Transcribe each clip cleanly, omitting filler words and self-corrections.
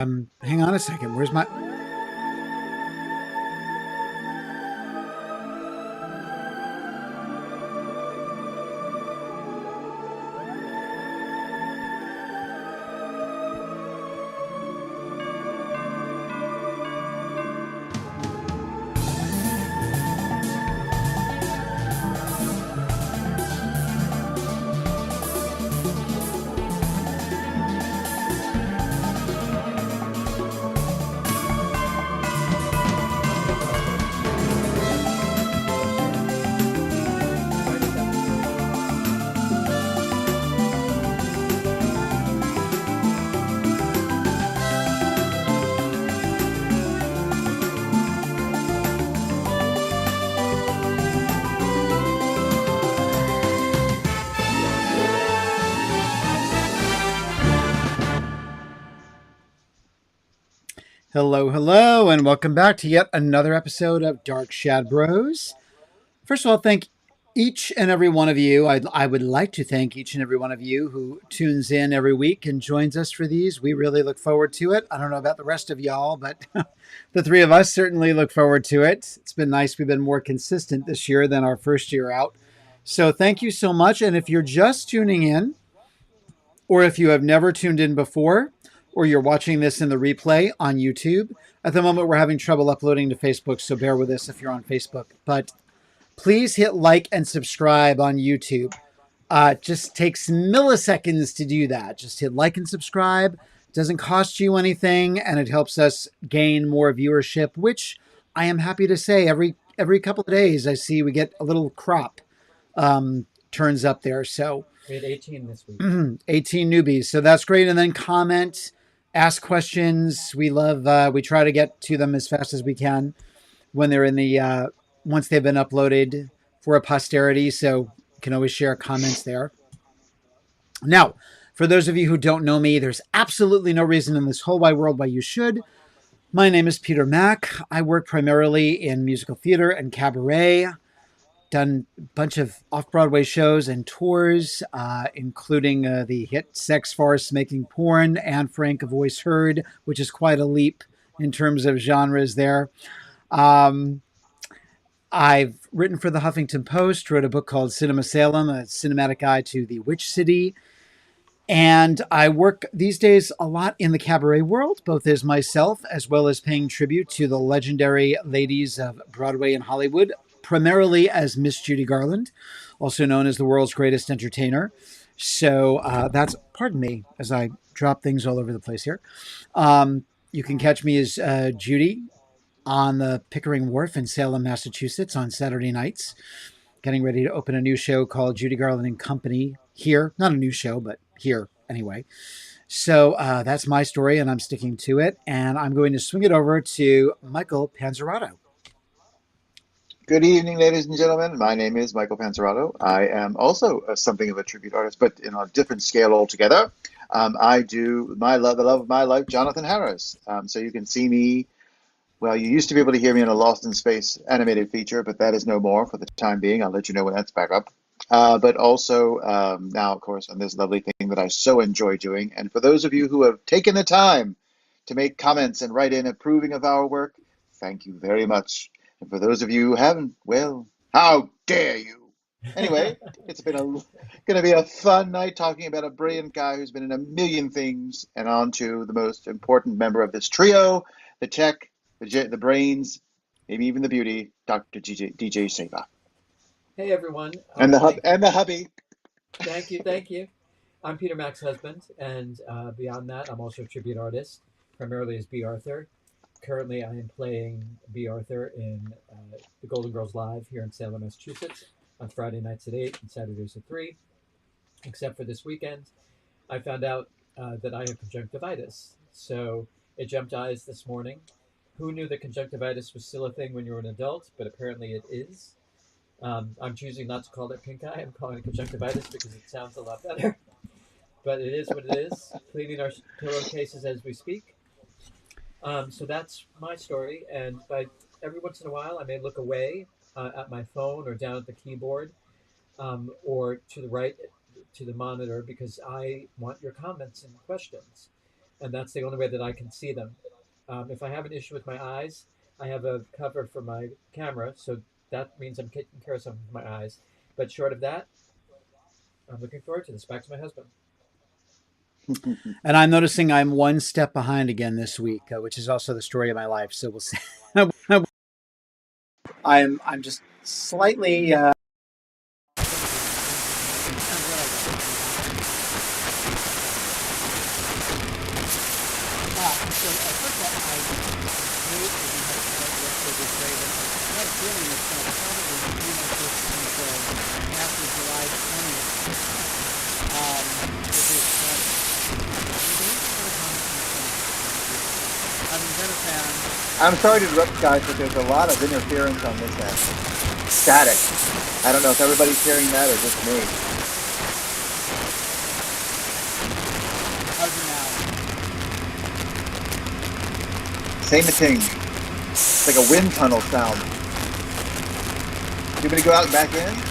Hang on a second. Where's my... Hello, hello, and welcome back to yet another episode of Dark Shad-Bros. First of all, thank each and every one of you. I would like to thank each and every one of you who tunes in every week and joins us for these. We really look forward to it. I don't know about the rest of y'all, but the three of us certainly look forward to it. It's been nice. We've been more consistent this year than our first year out. So thank you so much. And if you're just tuning in, or if you have never tuned in before, or you're watching this in the replay on YouTube, at the moment we're having trouble uploading to Facebook, so bear with us if you're on Facebook. But please hit like and subscribe on YouTube. It just takes milliseconds to do that. Just hit like and subscribe. It doesn't cost you anything, and it helps us gain more viewership, which I am happy to say every couple of days I see we get a little crop turns up there. So we had 18 this week. 18 newbies. So that's great. And then comment, ask questions. We love, we try to get to them as fast as we can when they're in the, once they've been uploaded for a posterity. So you can always share comments there. Now, for those of you who don't know me, there's absolutely no reason in this whole wide world why you should. My name is Peter Mack. I work primarily in musical theater and cabaret. Done a bunch of off-Broadway shows and tours, including the hit sex farce Making Porn and Frank a Voice Heard, which is quite a leap in terms of genres there. I've written for the Huffington Post, wrote a book called Cinema Salem, a cinematic guide to the Witch City. And I work these days a lot in the cabaret world, both as myself as well as paying tribute to the legendary ladies of Broadway and Hollywood, primarily as Miss Judy Garland, also known as the world's greatest entertainer. So that's, pardon me, as I drop things all over the place here. You can catch me as Judy on the Pickering Wharf in Salem, Massachusetts on Saturday nights. Getting ready to open a new show called Judy Garland and Company here. Not a new show, but here anyway. So that's my story, and I'm sticking to it. And I'm going to swing it over to Michael Panzerato. Good evening, ladies and gentlemen. My name is Michael Panzerato. I am also something of a tribute artist, but in a different scale altogether. I do the love of my life, Jonathan Harris. So you can see me. Well, you used to be able to hear me in a Lost in Space animated feature, but that is no more for the time being. I'll let you know when that's back up. But also now, of course, on this lovely thing that I so enjoy doing. And for those of you who have taken the time to make comments and write in approving of our work, thank you very much. And for those of you who haven't, well, how dare you? Anyway, it's been going to be a fun night talking about a brilliant guy who's been in a million things, and on to the most important member of this trio, the tech, the brains, maybe even the beauty, Dr. DJ Seva. Hey everyone. And the hubby. Thank you. I'm Peter Mack's husband, and beyond that, I'm also a tribute artist, primarily as B. Arthur. Currently, I am playing B. Arthur in the Golden Girls Live here in Salem, Massachusetts, on Friday nights at 8 and Saturdays at 3. Except for this weekend, I found out that I have conjunctivitis. So it jumped eyes this morning. Who knew that conjunctivitis was still a thing when you were an adult? But apparently it is. I'm choosing not to call it pink eye. I'm calling it conjunctivitis because it sounds a lot better. But it is what it is. Cleaning our pillowcases as we speak. So that's my story, and by every once in a while I may look away at my phone or down at the keyboard or to the right to the monitor because I want your comments and questions. and that's the only way that I can see them. If I have an issue with my eyes, I have a cover for my camera, so that means I'm taking care of something with my eyes. But short of that, I'm looking forward to this. Back to my husband. And I'm noticing I'm one step behind again this week, which is also the story of my life. So we'll see. I'm just slightly. I'm sorry to interrupt, guys, but there's a lot of interference on this end. Static. I don't know if everybody's hearing that or just me. How's it now? Same thing. It's like a wind tunnel sound. You want me to go out and back in?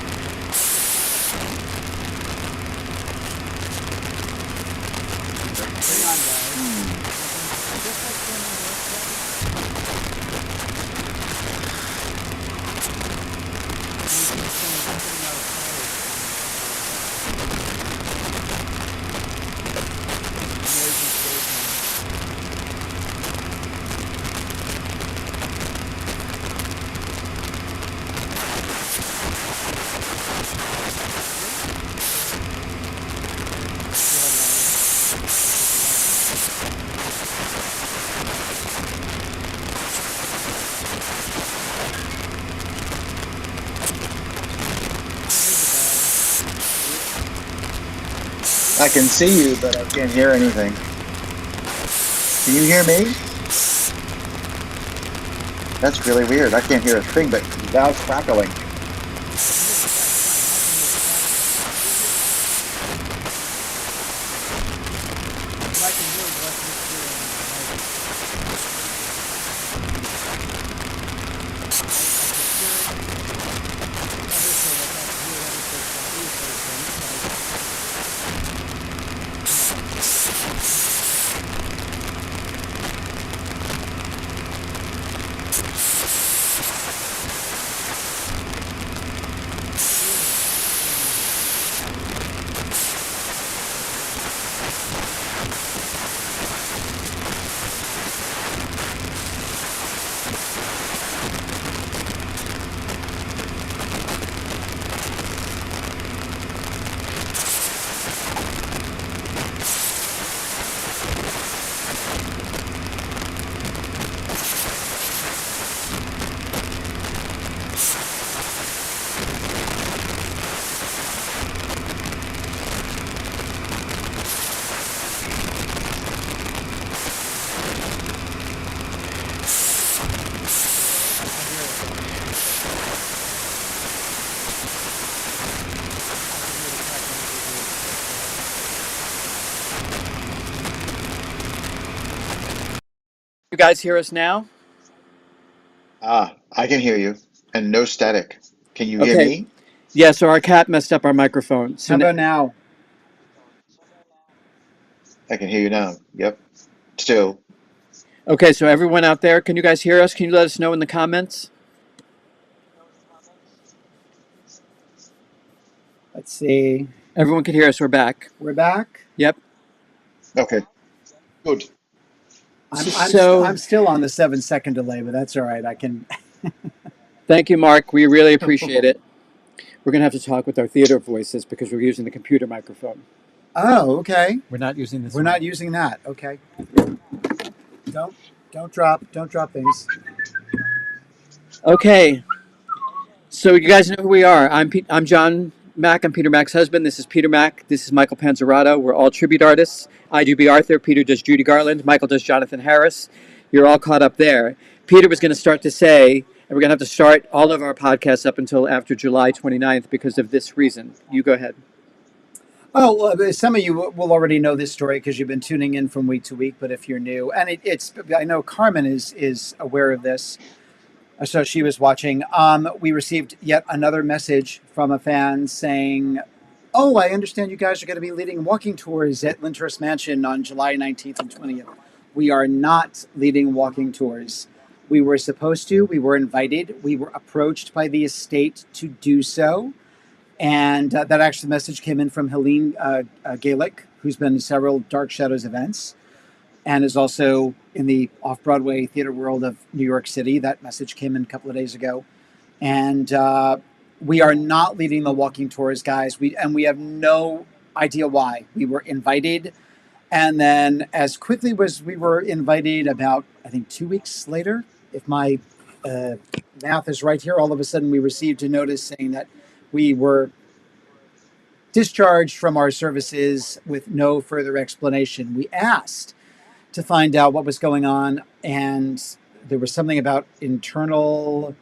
I can see you, but I can't hear anything. Can you hear me? That's really weird. I can't hear a thing, but now it's crackling. You guys hear us now? I can hear you, and no static. Can you hear Okay. me? Yeah, so our cat messed up our microphone. How about now? I can hear you now. Yep. Still. Okay, so everyone out there, can you guys hear us? Can you let us know in the comments? Let's see. Everyone can hear us. We're back. We're back. Yep. Okay. Good. I'm still on the 7-second delay, but that's all right. I can. Thank you, Mark. We really appreciate it. We're going to have to talk with our theater voices because we're using the computer microphone. Oh, okay. We're not using this. We're not using that. Okay. Don't drop things. Okay. So you guys know who we are. I'm John Mack. I'm Peter Mack's husband. This is Peter Mack. This is Michael Panzerato. We're all tribute artists. I do B. Arthur. Peter does Judy Garland. Michael does Jonathan Harris. You're all caught up there. Peter was going to start to say, and we're going to have to start all of our podcasts up until after July 29th because of this reason. You go ahead. Oh, well, some of you will already know this story because you've been tuning in from week to week. But if you're new, and I know Carmen is aware of this, so she was watching. We received yet another message from a fan saying Oh, I understand you guys are going to be leading walking tours at Lyndhurst Mansion on July 19th and 20th. We are not leading walking tours. We were supposed to, we were invited, we were approached by the estate to do so. And that actually message came in from Helene Gaelic, who's been to several Dark Shadows events and is also in the off Broadway theater world of New York City. That message came in a couple of days ago. And we are not leading the walking tours, guys. We have no idea why. We were invited, and then as quickly as we were invited, about I think 2 weeks later, if my math is right here, all of a sudden we received a notice saying that we were discharged from our services with no further explanation. We asked to find out what was going on, and there was something about internal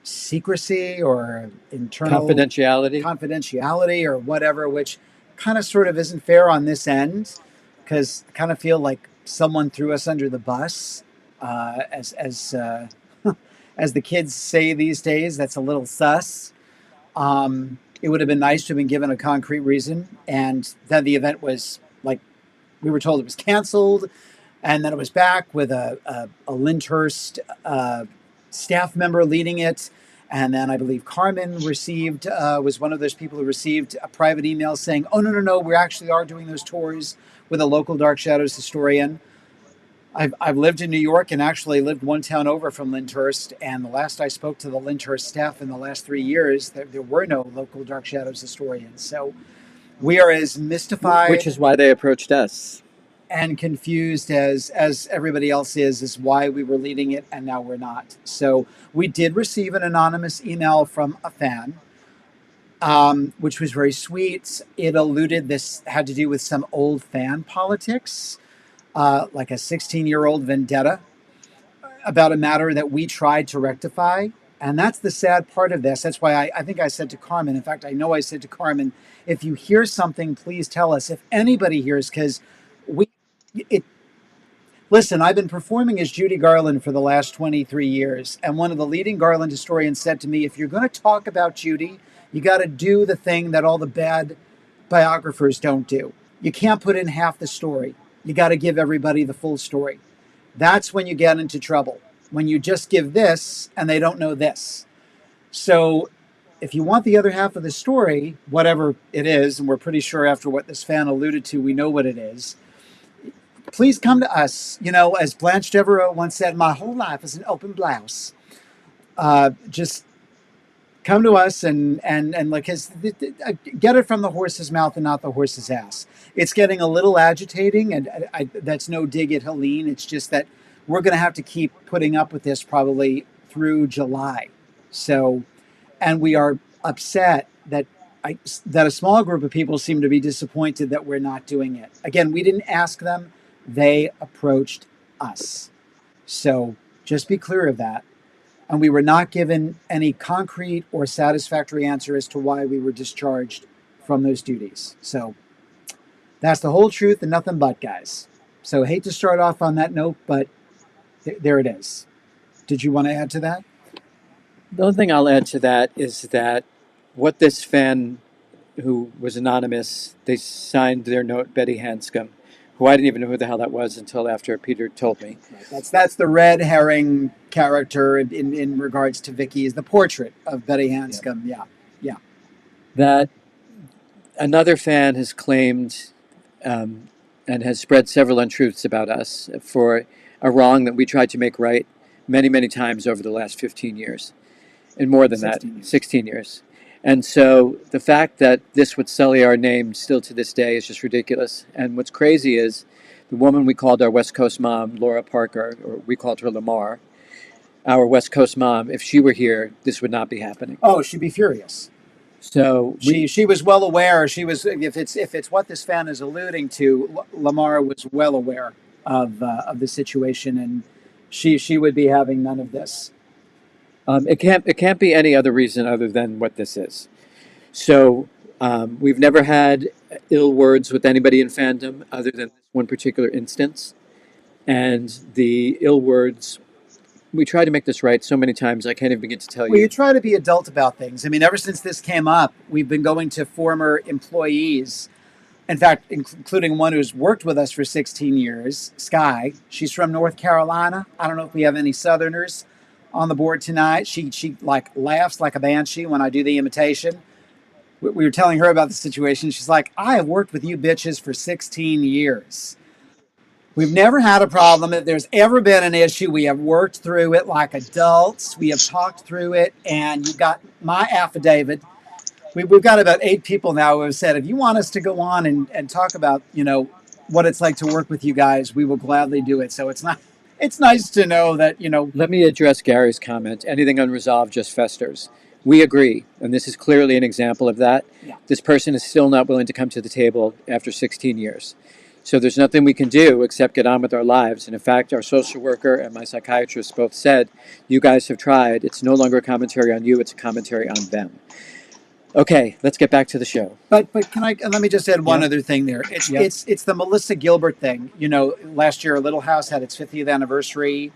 secrecy or internal confidentiality or whatever, which kind of sort of isn't fair on this end because I kind of feel like someone threw us under the bus. As the kids say these days, that's a little sus. It would have been nice to have been given a concrete reason, and then the event was like we were told it was canceled, and then it was back with a Lyndhurst staff member leading it. And then I believe Carmen was one of those people who received a private email saying, oh, no, we actually are doing those tours with a local Dark Shadows historian. I've lived in New York and actually lived one town over from Lyndhurst. And the last I spoke to the Lyndhurst staff in the last 3 years, there were no local Dark Shadows historians. So we are as mystified. Which is why they approached us. And confused as everybody else is why we were leading it and now we're not. So we did receive an anonymous email from a fan, which was very sweet. It alluded this had to do with some old fan politics, like a 16-year-old vendetta about a matter that we tried to rectify. And that's the sad part of this. That's why I think I said to Carmen, in fact, I know I said to Carmen, if you hear something, please tell us. If anybody hears, because listen, I've been performing as Judy Garland for the last 23 years, and one of the leading Garland historians said to me, if you're going to talk about Judy, you got to do the thing that all the bad biographers don't do. You can't put in half the story. You got to give everybody the full story. That's when you get into trouble, when you just give this and they don't know this. So if you want the other half of the story, whatever it is, and we're pretty sure after what this fan alluded to, we know what it is, please come to us. You know, as Blanche Devereaux once said, my whole life is an open blouse. Just come to us and like get it from the horse's mouth and not the horse's ass. It's getting a little agitating, and that's no dig at Helene. It's just that we're going to have to keep putting up with this probably through July. So, and we are upset that a small group of people seem to be disappointed that we're not doing it. Again, we didn't ask them. They approached us. So just be clear of that. And we were not given any concrete or satisfactory answer as to why we were discharged from those duties. So that's the whole truth and nothing but, guys. So hate to start off on that note, but there it is. Did you want to add to that? The only thing I'll add to that is that what this fan who was anonymous, they signed their note Betty Hanscom, who I didn't even know who the hell that was until after Peter told me. Right. That's the red herring character in regards to Vicky, is the portrait of Betty Hanscom. Yeah. That another fan has claimed and has spread several untruths about us for a wrong that we tried to make right many, many times over the last 15 years. And more than 16 years. And so the fact that this would sully our name still to this day is just ridiculous. And what's crazy is the woman we called our West Coast mom, Laura Parker, or we called her Lamar, our West Coast mom, if she were here, this would not be happening. Oh, she'd be furious. So she was well aware. She was, if it's what this fan is alluding to, Lamar was well aware of the situation, and she would be having none of this. It can't be any other reason other than what this is. So we've never had ill words with anybody in fandom other than this one particular instance. And the ill words we tried to make this right so many times. I can't even begin to tell Well, you. you try to be adult about things. I mean, ever since this came up, we've been going to former employees. In fact, including one who's worked with us for 16 years, Sky. She's from North Carolina. I don't know if we have any Southerners on the board tonight. She like laughs like a banshee when I do the imitation. We were telling her about the situation. She's like, I have worked with you bitches for 16 years. We've never had a problem. If there's ever been an issue, we have worked through it like adults. We have talked through it, and you got my affidavit. We've got about 8 people now who have said, if you want us to go on and talk about, what it's like to work with you guys, we will gladly do it. So it's nice to know that, Let me address Gary's comment. Anything unresolved just festers. We agree, and this is clearly an example of that. Yeah. This person is still not willing to come to the table after 16 years. So there's nothing we can do except get on with our lives. And in fact, our social worker and my psychiatrist both said, you guys have tried. It's no longer a commentary on you. It's a commentary on them. Okay, let's get back to the show. But let me just add one Yeah. other thing there. It's Yeah. it's the Melissa Gilbert thing. Last year Little House had its 50th anniversary.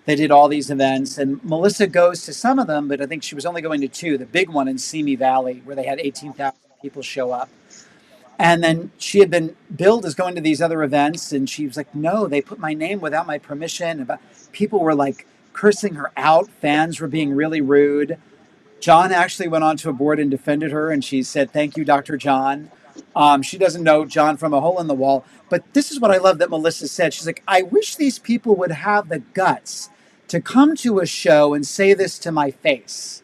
They did all these events, and Melissa goes to some of them, but I think she was only going to 2. The big one in Simi Valley, where they had 18,000 people show up. And then she had been billed as going to these other events, and she was like, no, they put my name without my permission. People were like cursing her out. Fans were being really rude. John actually went onto a board and defended her, and she said, thank you, Dr. John. She doesn't know John from a hole in the wall. But this is what I love that Melissa said. She's like, I wish these people would have the guts to come to a show and say this to my face.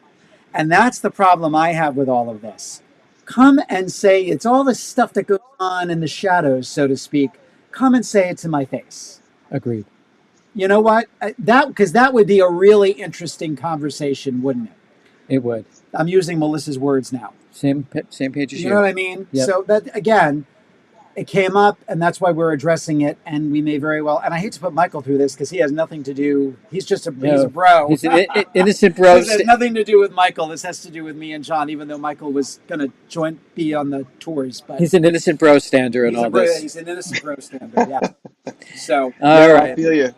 And that's the problem I have with all of this. Come and say, it's all the stuff that goes on in the shadows, so to speak. Come and say it to my face. Agreed. You know what? Because that would be a really interesting conversation, wouldn't it? It would. I'm using Melissa's words now. Same page as you. You know what I mean? Yep. So that, again, it came up, and that's why we're addressing it, and we may very well, and I hate to put Michael through this because he has nothing to do, he's just he's a bro. He's an innocent bro. This has nothing to do with Michael. This has to do with me and John, even though Michael was going to be on the tours. But he's an innocent bro stander in all this. He's an innocent bro stander, yeah. So, all right. I feel you.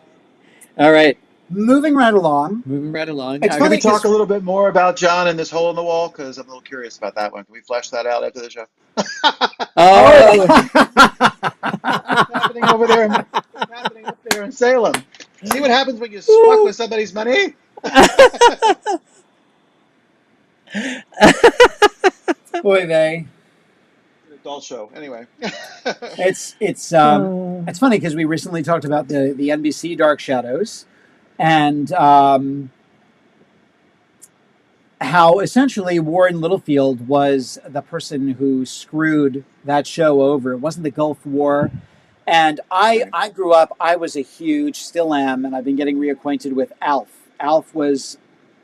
All right. Moving right along. It's funny. Can we talk a little bit more about John and this hole in the wall? Because I'm a little curious about that one. Can we flesh that out after the show? Oh, What's happening over there? What's happening up there in Salem? See what happens when you fuck with somebody's money? Boy, they. Adult show. Anyway. It's funny because we recently talked about the NBC Dark Shadows, and how essentially Warren Littlefield was the person who screwed that show over. It wasn't the Gulf War. And I grew up, I was a huge, still am, and I've been getting reacquainted with Alf. Alf was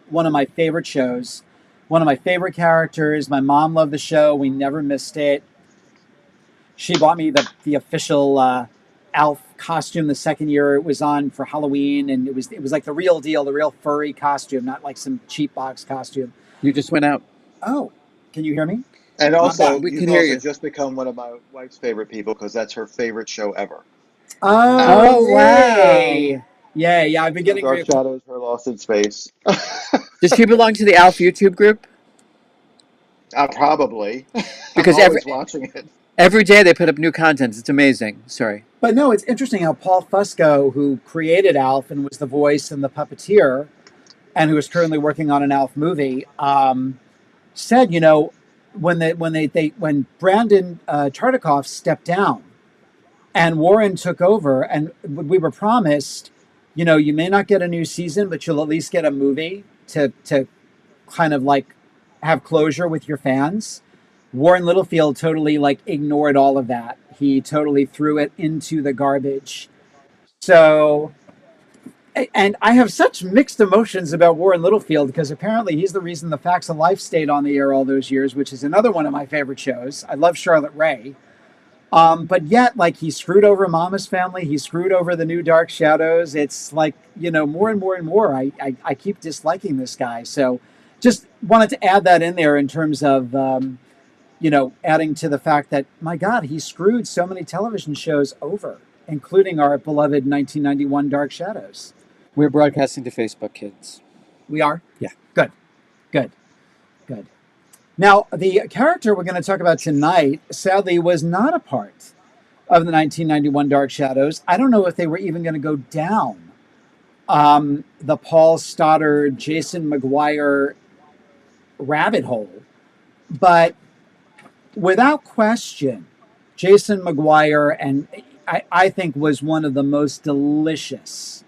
one of my favorite shows, one of my favorite characters. My mom loved the show. We never missed it. She bought me the official Alf costume the second year it was on for Halloween, and it was like the real deal, the real furry costume, not like some cheap box costume. you just went out. Oh, can you hear me? And also, We can you've hear also you. just become one of my wife's favorite people because that's her favorite show ever. Oh, wow. yay. Yeah, I've been getting Dark Shadows, Her Lost in Space. Does she belong to the Alf YouTube group? Probably. Because I'm always watching it. Every day they put up new content. It's amazing. Sorry. But no, it's interesting how Paul Fusco, who created Alf and was the voice and the puppeteer, and who is currently working on an Alf movie, said, when Brandon Tartikoff stepped down and Warren took over, and we were promised, you may not get a new season, but you'll at least get a movie to kind of like have closure with your fans. Warren Littlefield totally ignored all of that. He totally threw it into the garbage. So, and I have such mixed emotions about Warren Littlefield because apparently he's the reason The Facts of Life stayed on the air all those years, which is another one of my favorite shows. I love Charlotte Rae. But yet, he screwed over Mama's Family. He screwed over the new Dark Shadows. It's more and more and more. I keep disliking this guy. So just wanted to add that in there in terms of, adding to the fact that, my God, he screwed so many television shows over, including our beloved 1991 Dark Shadows. We're broadcasting to Facebook, kids. We are? Yeah. Good. Good. Good. Now, the character we're going to talk about tonight, sadly, was not a part of the 1991 Dark Shadows. I don't know if they were even going to go down the Paul Stoddard, Jason Maguire rabbit hole. But without question, Jason Maguire, and I think was one of the most delicious,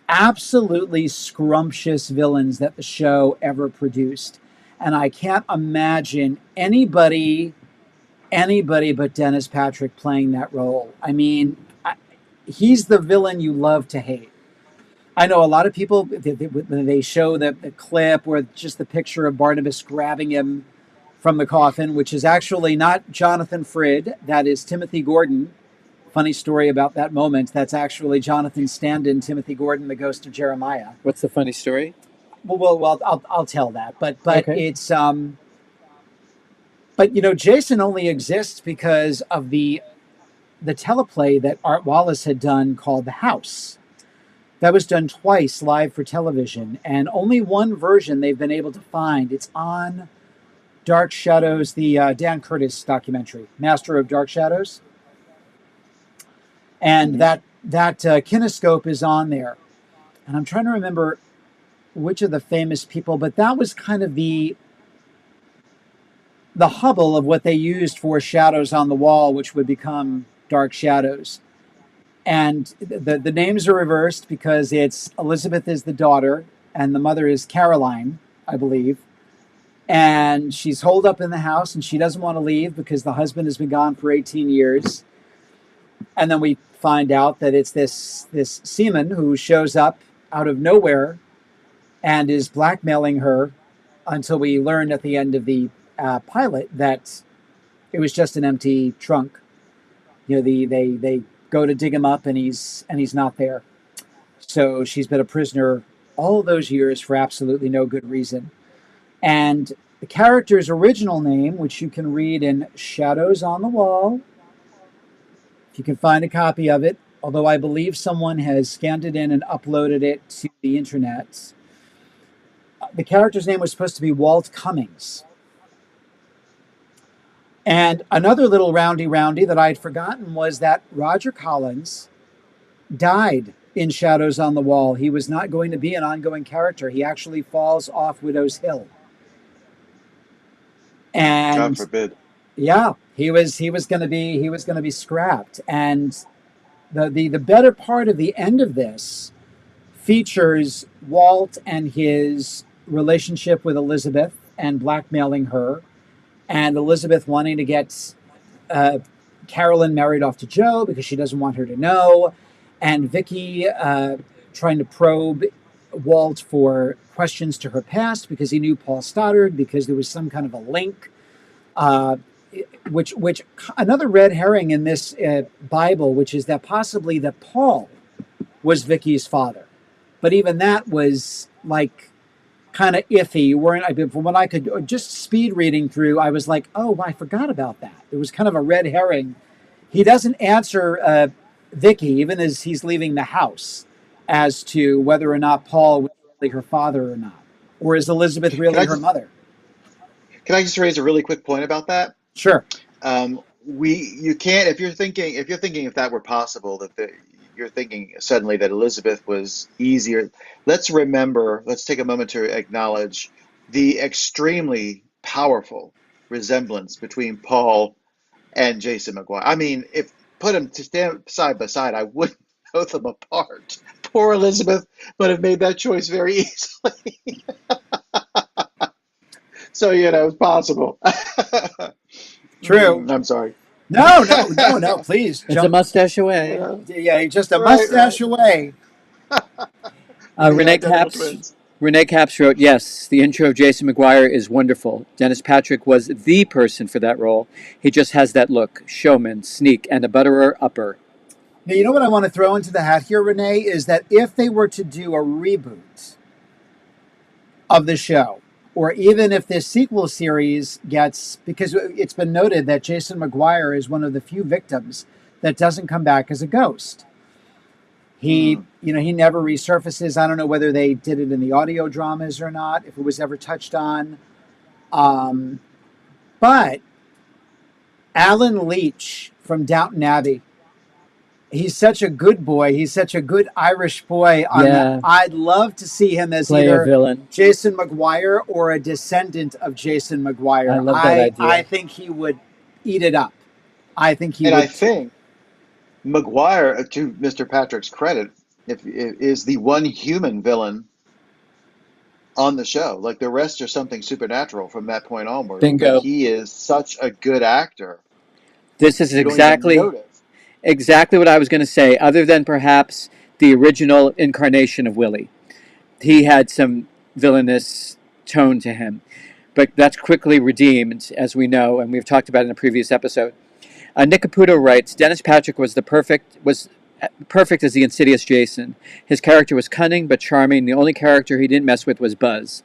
absolutely scrumptious villains that the show ever produced. And I can't imagine anybody but Dennis Patrick playing that role. I mean, he's the villain you love to hate. I know a lot of people, when they show the clip or just the picture of Barnabas grabbing him from the coffin, which is actually not Jonathan Frid, that is Timothy Gordon. Funny story about that moment. That's actually Jonathan stand-in Timothy Gordon, the ghost of Jeremiah. What's the funny story? Well, I'll tell that. But Okay. it's but you know, Jason only exists because of the teleplay that Art Wallace had done called The House. That was done twice live for television, and only one version they've been able to find. It's on Dark Shadows, the Dan Curtis documentary, Master of Dark Shadows. And that kinescope is on there. And I'm trying to remember which of the famous people, but that was kind of the hubble of what they used for Shadows on the Wall, which would become Dark Shadows. And the names are reversed because it's Elizabeth is the daughter and the mother is Caroline, I believe. And she's holed up in the house and she doesn't want to leave because the husband has been gone for 18 years. And then we find out that it's this seaman who shows up out of nowhere and is blackmailing her until we learn at the end of the pilot that it was just an empty trunk. You know, they go to dig him up and he's not there. So she's been a prisoner all those years for absolutely no good reason. And the character's original name, which you can read in Shadows on the Wall, if you can find a copy of it, although I believe someone has scanned it in and uploaded it to the internet. The character's name was supposed to be Walt Cummings. And another little roundy that I had forgotten was that Roger Collins died in Shadows on the Wall. He was not going to be an ongoing character. He actually falls off Widow's Hill. And God forbid. Yeah, he was going to be scrapped. And the better part of the end of this features Walt and his relationship with Elizabeth and blackmailing her, and Elizabeth wanting to get Carolyn married off to Joe because she doesn't want her to know, and Vicky trying to probe Walt for questions to her past because he knew Paul Stoddard, because there was some kind of a link. Which another red herring in this Bible, which is that possibly that Paul was Vicky's father, but even that was like kind of iffy. You weren't, from what I could just speed reading through, I was like, oh, I forgot about that. It was kind of a red herring. He doesn't answer Vicky even as he's leaving the house as to whether or not Paul was really her father or not, or is Elizabeth really her mother? Can I just raise a really quick point about that? Sure. You can't, if you're thinking if that were possible, that you're thinking suddenly that Elizabeth was easier. Let's take a moment to acknowledge the extremely powerful resemblance between Paul and Jason Maguire. I mean, if put them to stand side by side, I wouldn't know them apart. Poor Elizabeth would have made that choice very easily. So, it's possible. True. I'm sorry. No, please. It's a mustache away. Yeah, just a mustache away. Renee Capps wrote, yes, the intro of Jason Maguire is wonderful. Dennis Patrick was the person for that role. He just has that look, showman, sneak, and a butterer upper. Now, you know what I want to throw into the hat here, Renee, is that if they were to do a reboot of the show, or even if this sequel series gets, because it's been noted that Jason Maguire is one of the few victims that doesn't come back as a ghost. He, he never resurfaces. I don't know whether they did it in the audio dramas or not, if it was ever touched on. But Alan Leach from Downton Abbey, he's such a good boy. He's such a good Irish boy. I'd love to see him as Play either a villain. Jason Maguire or a descendant of Jason Maguire. I love that idea. I think he would eat it up. I think he And would. I think Maguire, to Mr. Patrick's credit, is the one human villain on the show. Like the rest are something supernatural from that point onward. Bingo. But he is such a good actor. This is You don't even notice. exactly what I was going to say, other than perhaps the original incarnation of Willie. He had some villainous tone to him, but that's quickly redeemed, as we know, and we've talked about in a previous episode. Nick Caputo writes, Dennis Patrick was perfect as the insidious Jason. His character was cunning but charming. The only character he didn't mess with was Buzz.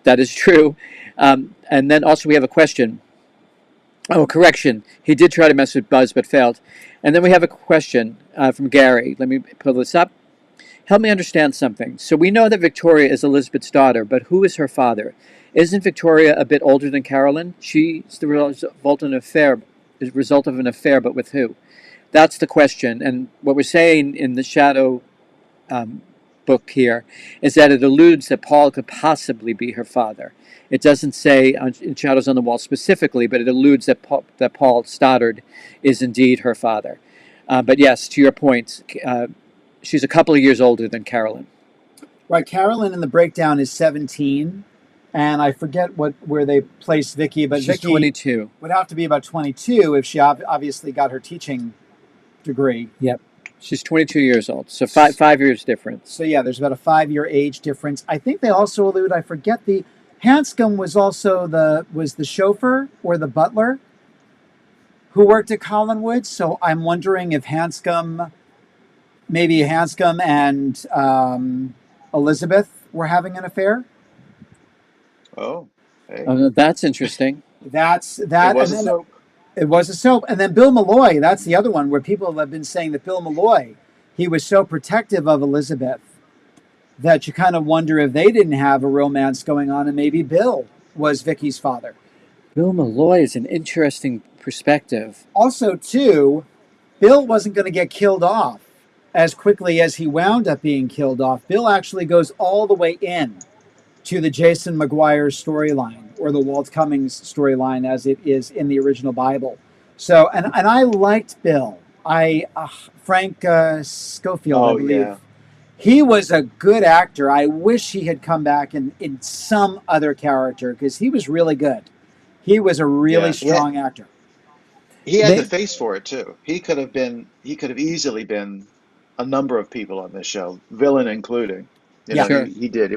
That is true. And then also we have a question. Oh, correction. He did try to mess with Buzz but failed. And then we have a question from Gary. Let me pull this up. Help me understand something. So we know that Victoria is Elizabeth's daughter, but who is her father? Isn't Victoria a bit older than Carolyn? She's the result of an affair, but with who? That's the question. And what we're saying in the Shadow book here is that it alludes that Paul could possibly be her father. It doesn't say in Shadows on the Wall specifically, but it alludes that Paul Stoddard is indeed her father. But yes, to your point, she's a couple of years older than Carolyn. Right, Carolyn in the breakdown is 17, and I forget where they placed Vicky, but she's Vicky 22. Would have to be about 22 if she obviously got her teaching degree. Yep, she's 22 years old, so five years difference. So yeah, there's about a 5-year age difference. I think they also allude, I forget, the Hanscom was also the chauffeur or the butler who worked at Collinwood, so I'm wondering if maybe Hanscom and Elizabeth were having an affair. Oh, hey. That's interesting. That. It was a soap. It was a soap. And then Bill Malloy, that's the other one where people have been saying that Bill Malloy, he was so protective of Elizabeth that you kind of wonder if they didn't have a romance going on and maybe Bill was Vicky's father. Bill Malloy is an interesting perspective. Also, too, Bill wasn't going to get killed off as quickly as he wound up being killed off. Bill actually goes all the way in to the Jason Maguire storyline, or the Walt Cummings storyline as it is in the original Bible. So, and I liked Bill. Frank Schofield, I believe. Yeah. He was a good actor. I wish he had come back in some other character because he was really good. He was a really strong actor. He had the face for it too. He could have easily been a number of people on this show, villain including. Sure. He did.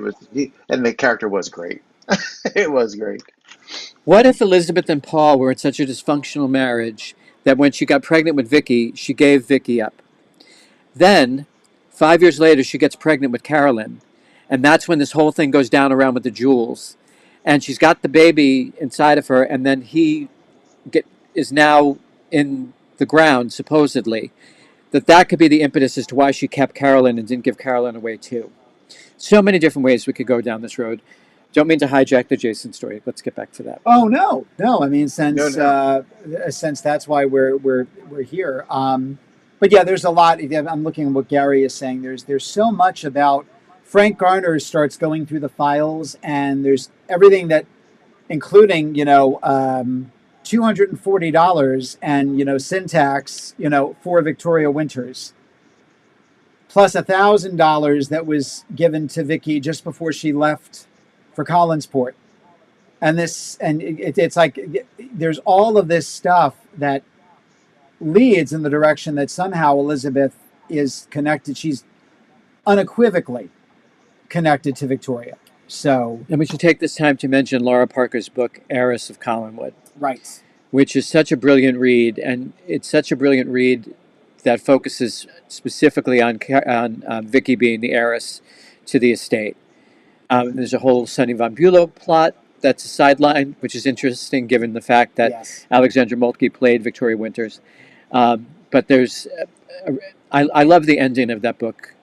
And the character was great. It was great. What if Elizabeth and Paul were in such a dysfunctional marriage that when she got pregnant with Vicky, she gave Vicky up? Then, 5 years later, she gets pregnant with Carolyn. And that's when this whole thing goes down around with the jewels. And she's got the baby inside of her, and then he is now in the ground, supposedly. That could be the impetus as to why she kept Carolyn and didn't give Carolyn away too. So many different ways we could go down this road. Don't mean to hijack the Jason story. Let's get back to that. Oh no. I mean, since that's why we're here. But yeah, there's a lot. I'm looking at what Gary is saying. There's so much about Frank Garner starts going through the files, and there's everything that, including $240 and syntax for Victoria Winters, plus $1,000 that was given to Vicky just before she left for Collinsport. And it's like there's all of this stuff that leads in the direction that somehow Elizabeth is connected. She's unequivocally connected to Victoria. So, and we should take this time to mention Laura Parker's book, Heiress of Collinwood. Right. Which is such a brilliant read. And it's such a brilliant read that focuses specifically on Vicky being the heiress to the estate. There's a whole Sonny von Bülow plot that's a sideline, which is interesting given the fact that Alexandra Moltke played Victoria Winters. But there's, I love the ending of that book.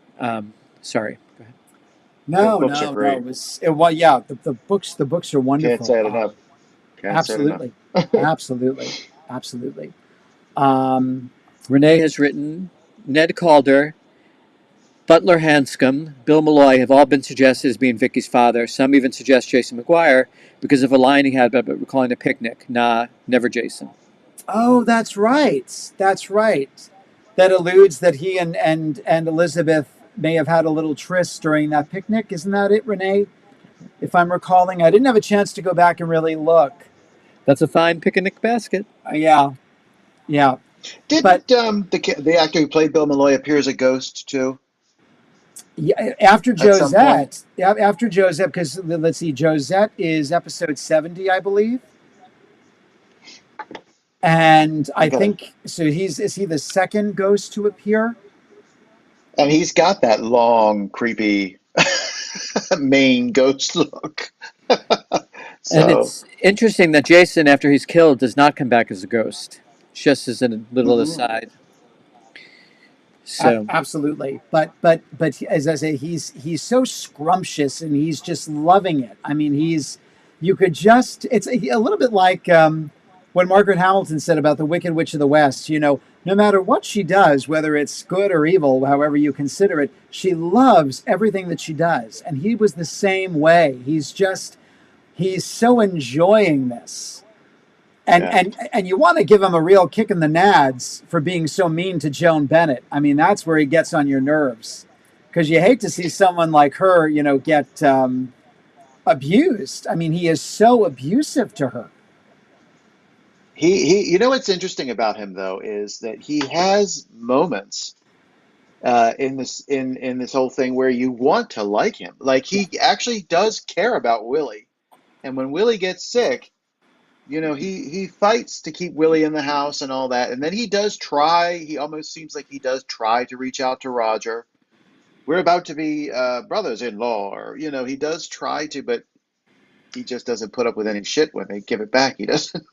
Sorry. Go ahead. No, books are no, no. great. Well, yeah. The books are Can't wonderful. say it enough. Can't say it enough. Absolutely, absolutely, absolutely. Um, Renee has written Ned Calder, Butler Hanscom, Bill Malloy have all been suggested as being Vicky's father. Some even suggest Jason McGuire because of a line he had about recalling a picnic. Nah, never Jason. oh, that's right. That's right. That alludes that he and Elizabeth may have had a little tryst during that picnic. Isn't that it, Renee? If I'm recalling, I didn't have a chance to go back and really look. That's a fine picnic basket. Yeah, yeah. But Didn't the actor who played Bill Malloy appear as a ghost too yeah, after at some point? Josette, after Josette, because let's see, Josette is episode 70, I believe. And I Okay, think so. Is he the second ghost to appear? and he's got that long, creepy main ghost look. And So, it's interesting that Jason, after he's killed, does not come back as a ghost. Just as a little mhm. aside. So, Absolutely, but as I say, he's so scrumptious and he's just loving it. I mean, you could just it's a little bit like when Margaret Hamilton said about the Wicked Witch of the West. No matter what she does, whether it's good or evil, however you consider it, she loves everything that she does, and he was the same way. He's so enjoying this. And, Yeah. and and you want to give him a real kick in the nads for being so mean to Joan Bennett. I mean, that's where he gets on your nerves, because you hate to see someone like her, get abused. I mean, he is so abusive to her. You know what's interesting about him though is that he has moments in this whole thing where you want to like him. Like Yeah, he actually does care about Willie, and when Willie gets sick, he fights to keep Willie in the house and all that, and then he does try. He almost seems like he does try to reach out to Roger. We're about to be brothers-in-law, or he does try to, but he just doesn't put up with any shit when they give it back. He doesn't.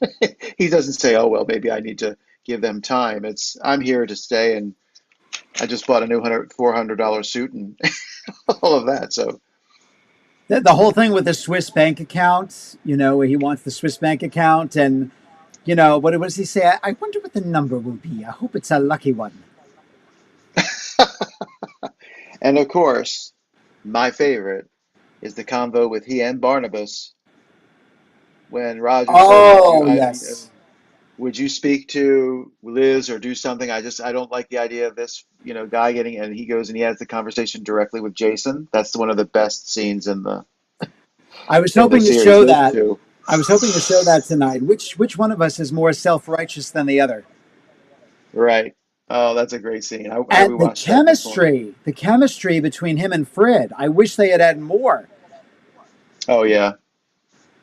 He doesn't say, "Oh well, maybe I need to give them time." It's I'm here to stay, and I just bought a new $400 suit and all of that. So the whole thing with the Swiss bank account. He wants the Swiss bank account, and what does he say? I wonder what the number will be. I hope it's a lucky one. and of course, my favorite is the convo with he and Barnabas when Roger says, Oh yes. would you speak to Liz or do something? I don't like the idea of this, guy getting," and he goes and he has the conversation directly with Jason. That's one of the best scenes I was in the hoping to series. show Those that. two. I was hoping to show that tonight. Which one of us is more self-righteous than the other? Right. Oh, that's a great scene. I And the rewatched that this morning. chemistry between him and Fred. I wish they had had more. Oh yeah.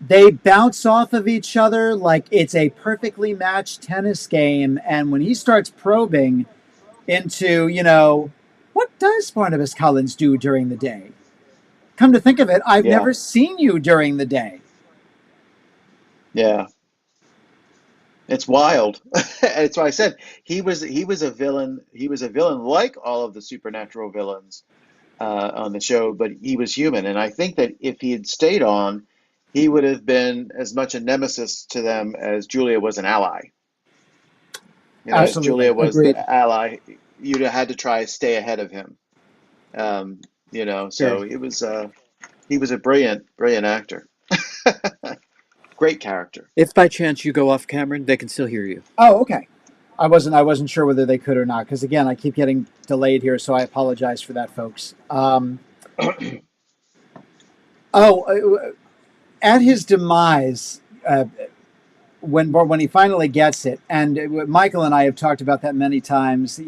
They bounce off of each other like it's a perfectly matched tennis game. And when he starts probing into, what does Barnabas Collins do during the day? Come to think of it, I've Yeah. never seen you during the day. Yeah. It's wild. That's why I said he was a villain. He was a villain like all of the supernatural villains on the show, but he was human. And I think that if he had stayed on, he would have been as much a nemesis to them as Julia was an ally. As Julia Absolutely. was the Agreed. ally, you'd have had to try to stay ahead of him. Sure. So he was a brilliant, brilliant actor. Great character. if by chance you go off, Cameron, they can still hear you. Oh, okay. I wasn't sure whether they could or not, because again, I keep getting delayed here, so I apologize for that, folks. Oh, at his demise, when he finally gets it, and Michael and I have talked about that many times.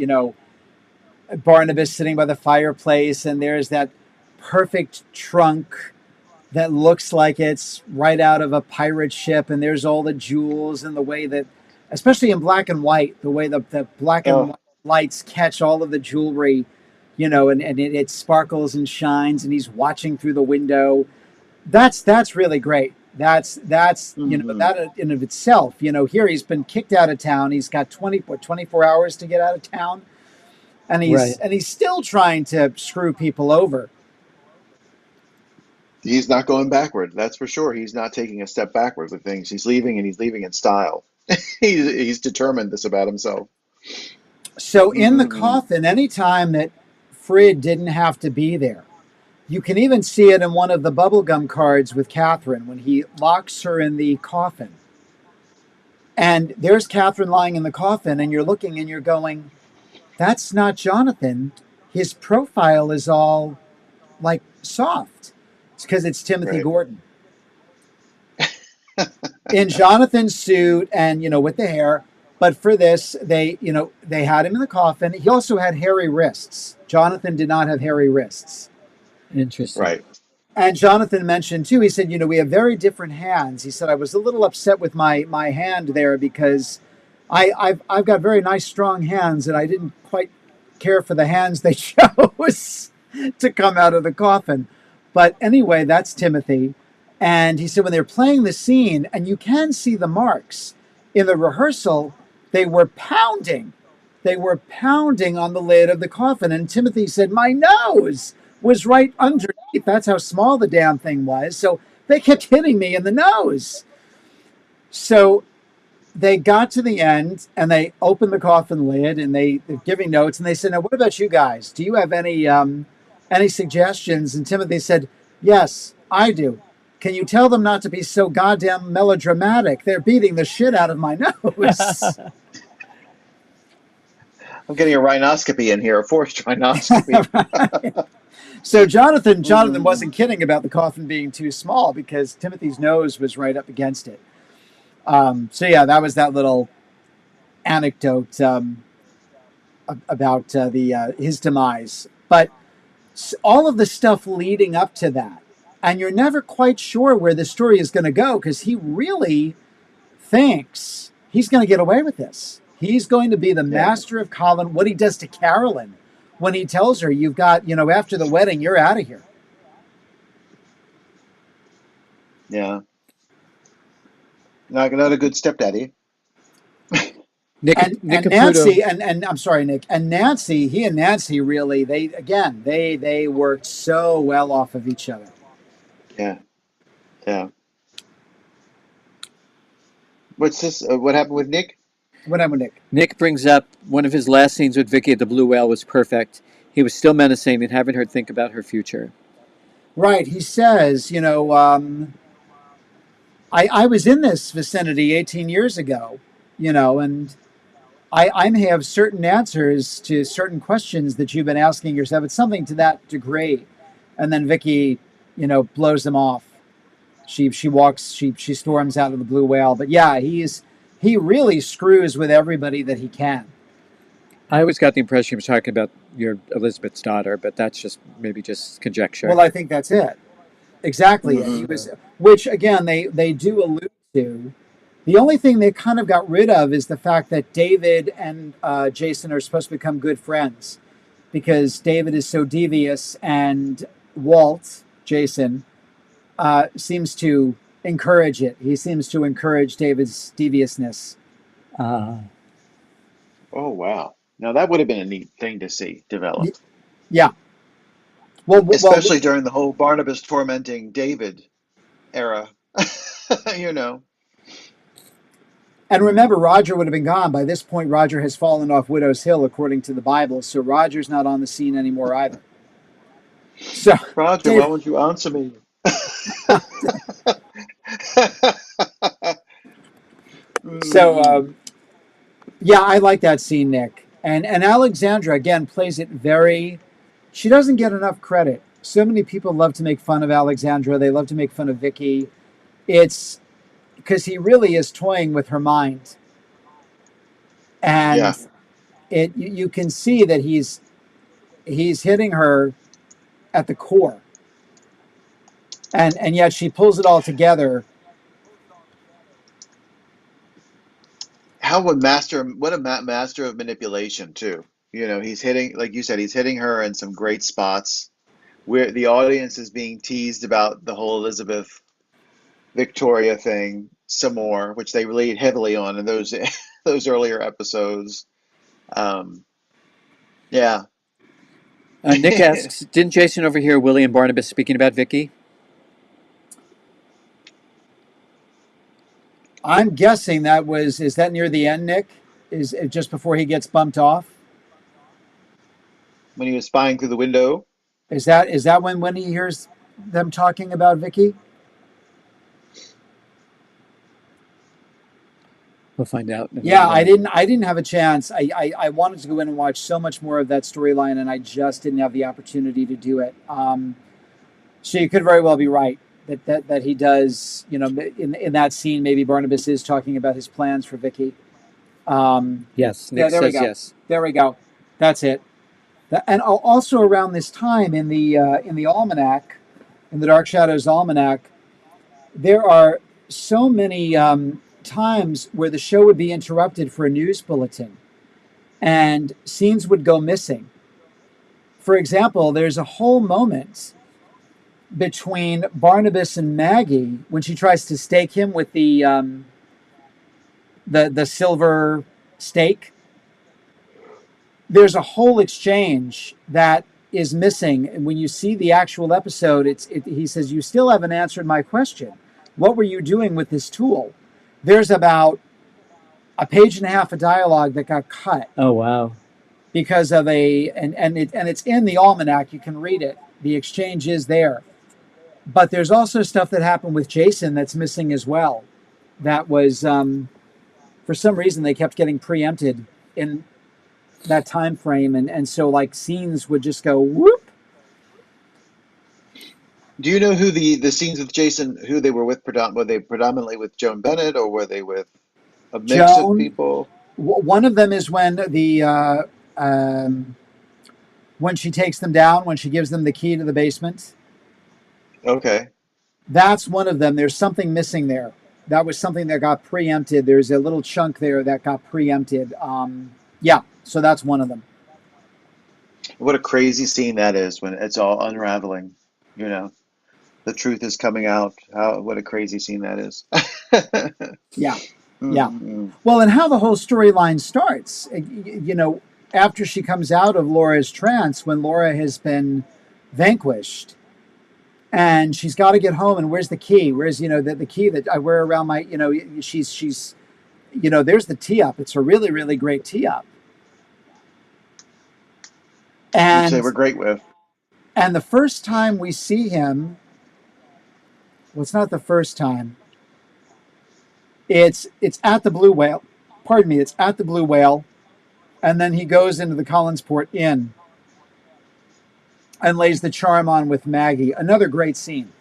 Barnabas sitting by the fireplace, and there's that perfect trunk that looks like it's right out of a pirate ship, and there's all the jewels and the way that, especially in black and white, the way the black and Oh, white lights catch all of the jewelry, and it sparkles and shines, and he's watching through the window. That's really great. That's hmm that in of itself. Here he's been kicked out of town. He's got 24 hours to get out of town. and Right. he's still trying to screw people over. He's not going backward. That's for sure. He's not taking a step backward with things. He's leaving, and he's leaving in style. He's determined this about himself. So in the Mm-mm-mm. coffin, anytime that Frid didn't have to be there, you can even see it in one of the bubblegum cards with Catherine when he locks her in the coffin. And there's Catherine lying in the coffin, and you're looking and you're going, that's not Jonathan. His profile is all like soft. It's because it's Timothy Right. Gordon. In Jonathan's suit and, with the hair. But for this, they had him in the coffin. He also had hairy wrists. Jonathan did not have hairy wrists. Interesting. Right. And Jonathan mentioned too, he said, we have very different hands. He said, I was a little upset with my hand there because I've got very nice, strong hands, and I didn't quite care for the hands they chose to come out of the coffin. But anyway, that's Timothy. And he said when they're playing the scene, and you can see the marks in the rehearsal, they were pounding. They were pounding on the lid of the coffin. And Timothy said, my nose was right underneath. That's how small the damn thing was. So they kept hitting me in the nose. So they got to the end and they opened the coffin lid and they're giving notes. And they said, now, what about you guys? Do you have any suggestions? And Timothy said, yes, I do. Can you tell them not to be so goddamn melodramatic? They're beating the shit out of my nose. I'm getting a rhinoscopy in here, a forced rhinoscopy. Right. So Jonathan Mm. wasn't kidding about the coffin being too small because Timothy's nose was right up against it. So yeah, that was that little anecdote about his demise. But all of the stuff leading up to that, and you're never quite sure where the story is going to go because he really thinks he's going to get away with this. He's going to be the Yeah. master of Colin. What he does to Carolyn when he tells her, you've got, after the wedding, you're out of here. Yeah. Not a good stepdaddy. Nick And Caputo. Nancy, and I'm sorry, Nick, and Nancy, he and Nancy really, they worked so well off of each other. Yeah. Yeah. What's this? What happened with Nick? What happened, Nick? Nick brings up one of his last scenes with Vicky at the Blue Whale was perfect. He was still menacing and having her think about her future. Right. He says, I was in this vicinity 18 years ago, and I may have certain answers to certain questions that you've been asking yourself. It's something to that degree. And then Vicky, blows him off. She storms out of the Blue Whale. But yeah, he really screws with everybody that he can. I always got the impression he was talking about your Elizabeth's daughter, but that's just maybe just conjecture. Well, I think that's it. Exactly. Mm-hmm. He was, which again, they do allude to. The only thing they kind of got rid of is the fact that David and Jason are supposed to become good friends because David is so devious and Walt, Jason, seems to encourage it. He seems to encourage David's deviousness. Oh, wow. Now, that would have been a neat thing to see develop. Yeah. Well, especially during the whole Barnabas tormenting David era, And remember, Roger would have been gone. By this point, Roger has fallen off Widow's Hill, according to the Bible. So Roger's not on the scene anymore either. So, Roger, David, why won't you answer me? So, yeah, I like that scene, Nick. And Alexandra, again, plays it very... She doesn't get enough credit. So many people love to make fun of Alexandra. They love to make fun of Vicky. It's because he really is toying with her mind. And Yeah. you can see that he's hitting her at the core. And yet she pulls it all together. What a master of manipulation too. He's hitting, like you said, he's hitting her in some great spots where the audience is being teased about the whole Elizabeth Victoria thing some more, which they relied heavily on in those earlier episodes. Yeah. Nick asks, didn't Jason overhear Willie and Barnabas speaking about Vicky? I'm guessing that is that near the end, Nick? Is it just before he gets bumped off? When he was spying through the window. Is that when he hears them talking about Vicky? We'll find out. Yeah, I didn't have a chance. I wanted to go in and watch so much more of that storyline, and I just didn't have the opportunity to do it. So you could very well be right that he does. In that scene, maybe Barnabas is talking about his plans for Vicky. Yes, Nick says yes. There we go. That's it. And also around this time in the almanac, in the Dark Shadows almanac, there are so many times where the show would be interrupted for a news bulletin, and scenes would go missing. For example, there's a whole moment between Barnabas and Maggie when she tries to stake him with the silver stake. There's a whole exchange that is missing, and when you see the actual episode, he says, "You still haven't answered my question. What were you doing with this tool?" There's about a page and a half of dialogue that got cut. Oh wow! Because of it's in the almanac. You can read it. The exchange is there, but there's also stuff that happened with Jason that's missing as well. That was for some reason they kept getting preempted in that time frame, and so like scenes would just go whoop. Do you know who the scenes with Jason, who they were with? Were they predominantly with Joan Bennett, or were they with a mix of people? One of them is when when she takes them down, when she gives them the key to the basement. Okay. That's one of them. There's something missing there. That was something that got preempted. There's a little chunk there that got preempted. Yeah, so that's one of them. What a crazy scene that is when it's all unraveling. The truth is coming out. What a crazy scene that is. Yeah. Yeah. Well, and how the whole storyline starts, after she comes out of Laura's trance, when Laura has been vanquished, and she's got to get home, and where's the key? Where's, the key that I wear around my, she's, there's the tee up. It's a really, really great tee up. And they were great with. And the first time we see him, well, it's not the first time. It's at the Blue Whale. Pardon me, it's at the Blue Whale. And then he goes into the Collinsport Inn and lays the charm on with Maggie. Another great scene.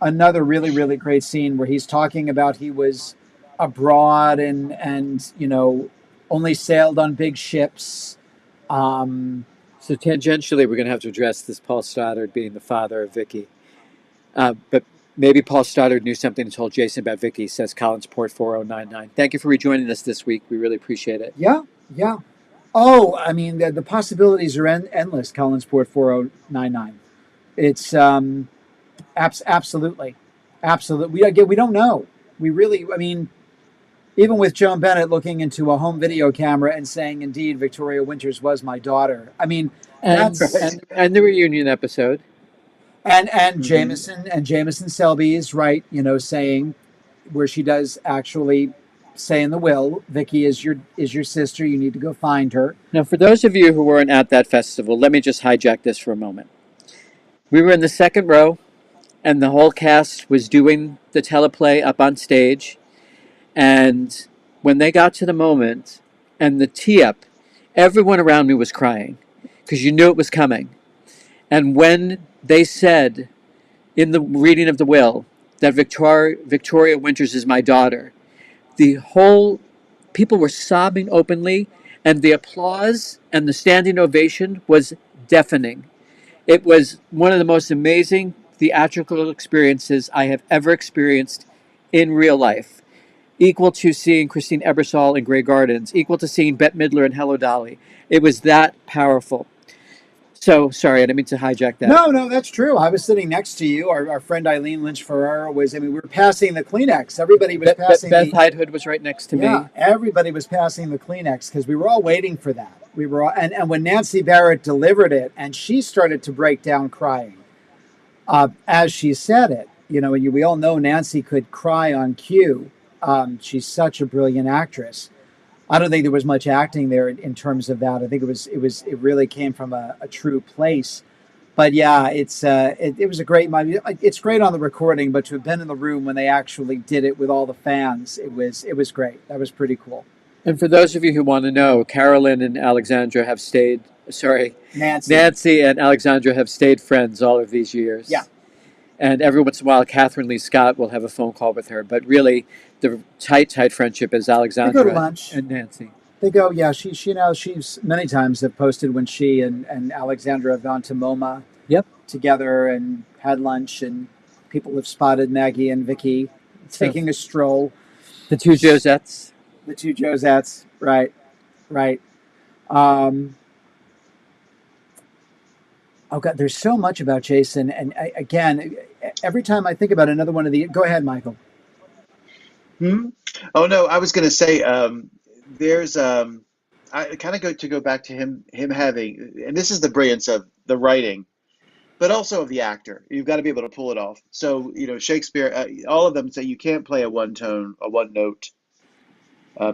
Another really, really great scene where he's talking about he was abroad and only sailed on big ships. So tangentially, we're going to have to address this Paul Stoddard being the father of Vicky. But maybe Paul Stoddard knew something and told Jason about Vicky, says Collinsport 4099. Thank you for rejoining us this week. We really appreciate it. Yeah. Oh, I mean, the possibilities are endless, Collinsport 4099. It's absolutely. We don't know. We really, even with Joan Bennett looking into a home video camera and saying, indeed, Victoria Winters was my daughter. And the reunion episode. And Jameson Selby is right, saying where she does actually say in the will, Vicky is your sister. You need to go find her. Now, for those of you who weren't at that festival, let me just hijack this for a moment. We were in the second row, and the whole cast was doing the teleplay up on stage. And when they got to the moment and the tee-up, everyone around me was crying because you knew it was coming. And when they said in the reading of the will that Victoria Winters is my daughter, the whole people were sobbing openly, and the applause and the standing ovation was deafening. It was one of the most amazing theatrical experiences I have ever experienced in real life. Equal to seeing Christine Ebersol in Grey Gardens, equal to seeing Bette Midler in Hello Dolly. It was that powerful. So sorry, I didn't mean to hijack that. No, that's true. I was sitting next to you. Our friend Eileen Lynch Ferrara was. I mean, we were passing the Kleenex. Everybody was passing Beth the. Hydehood was right next to Yeah, me. everybody was passing the Kleenex because we were all waiting for that. We were all, and when Nancy Barrett delivered it, and she started to break down crying as she said it. You know, and we all know Nancy could cry on cue. She's such a brilliant actress. I don't think there was much acting there in terms of that. I think it really came from a true place. But yeah, it was a great movie. It's great on the recording, but to have been in the room when they actually did it with all the fans, it was great. That was pretty cool. And for those of you who want to know, Carolyn and Alexandra have stayed. Sorry, Nancy and Alexandra have stayed friends all of these years. Yeah. And every once in a while, Catherine Lee Scott will have a phone call with her. But really, the tight friendship is Alexandra They go to lunch. and Nancy. They go, yeah. She's many times have posted when she and Alexandra have gone to MoMA. Yep. Together and had lunch, and people have spotted Maggie and Vicky taking a stroll. The two Josettes. The two Josettes, right. Oh God, there's so much about Jason, and again, every time I think about another one of the, go ahead, Michael. Oh no, I was going to say there's I kind of go back to him having, and this is the brilliance of the writing, but also of the actor. You've got to be able to pull it off. So Shakespeare, all of them say you can't play a one note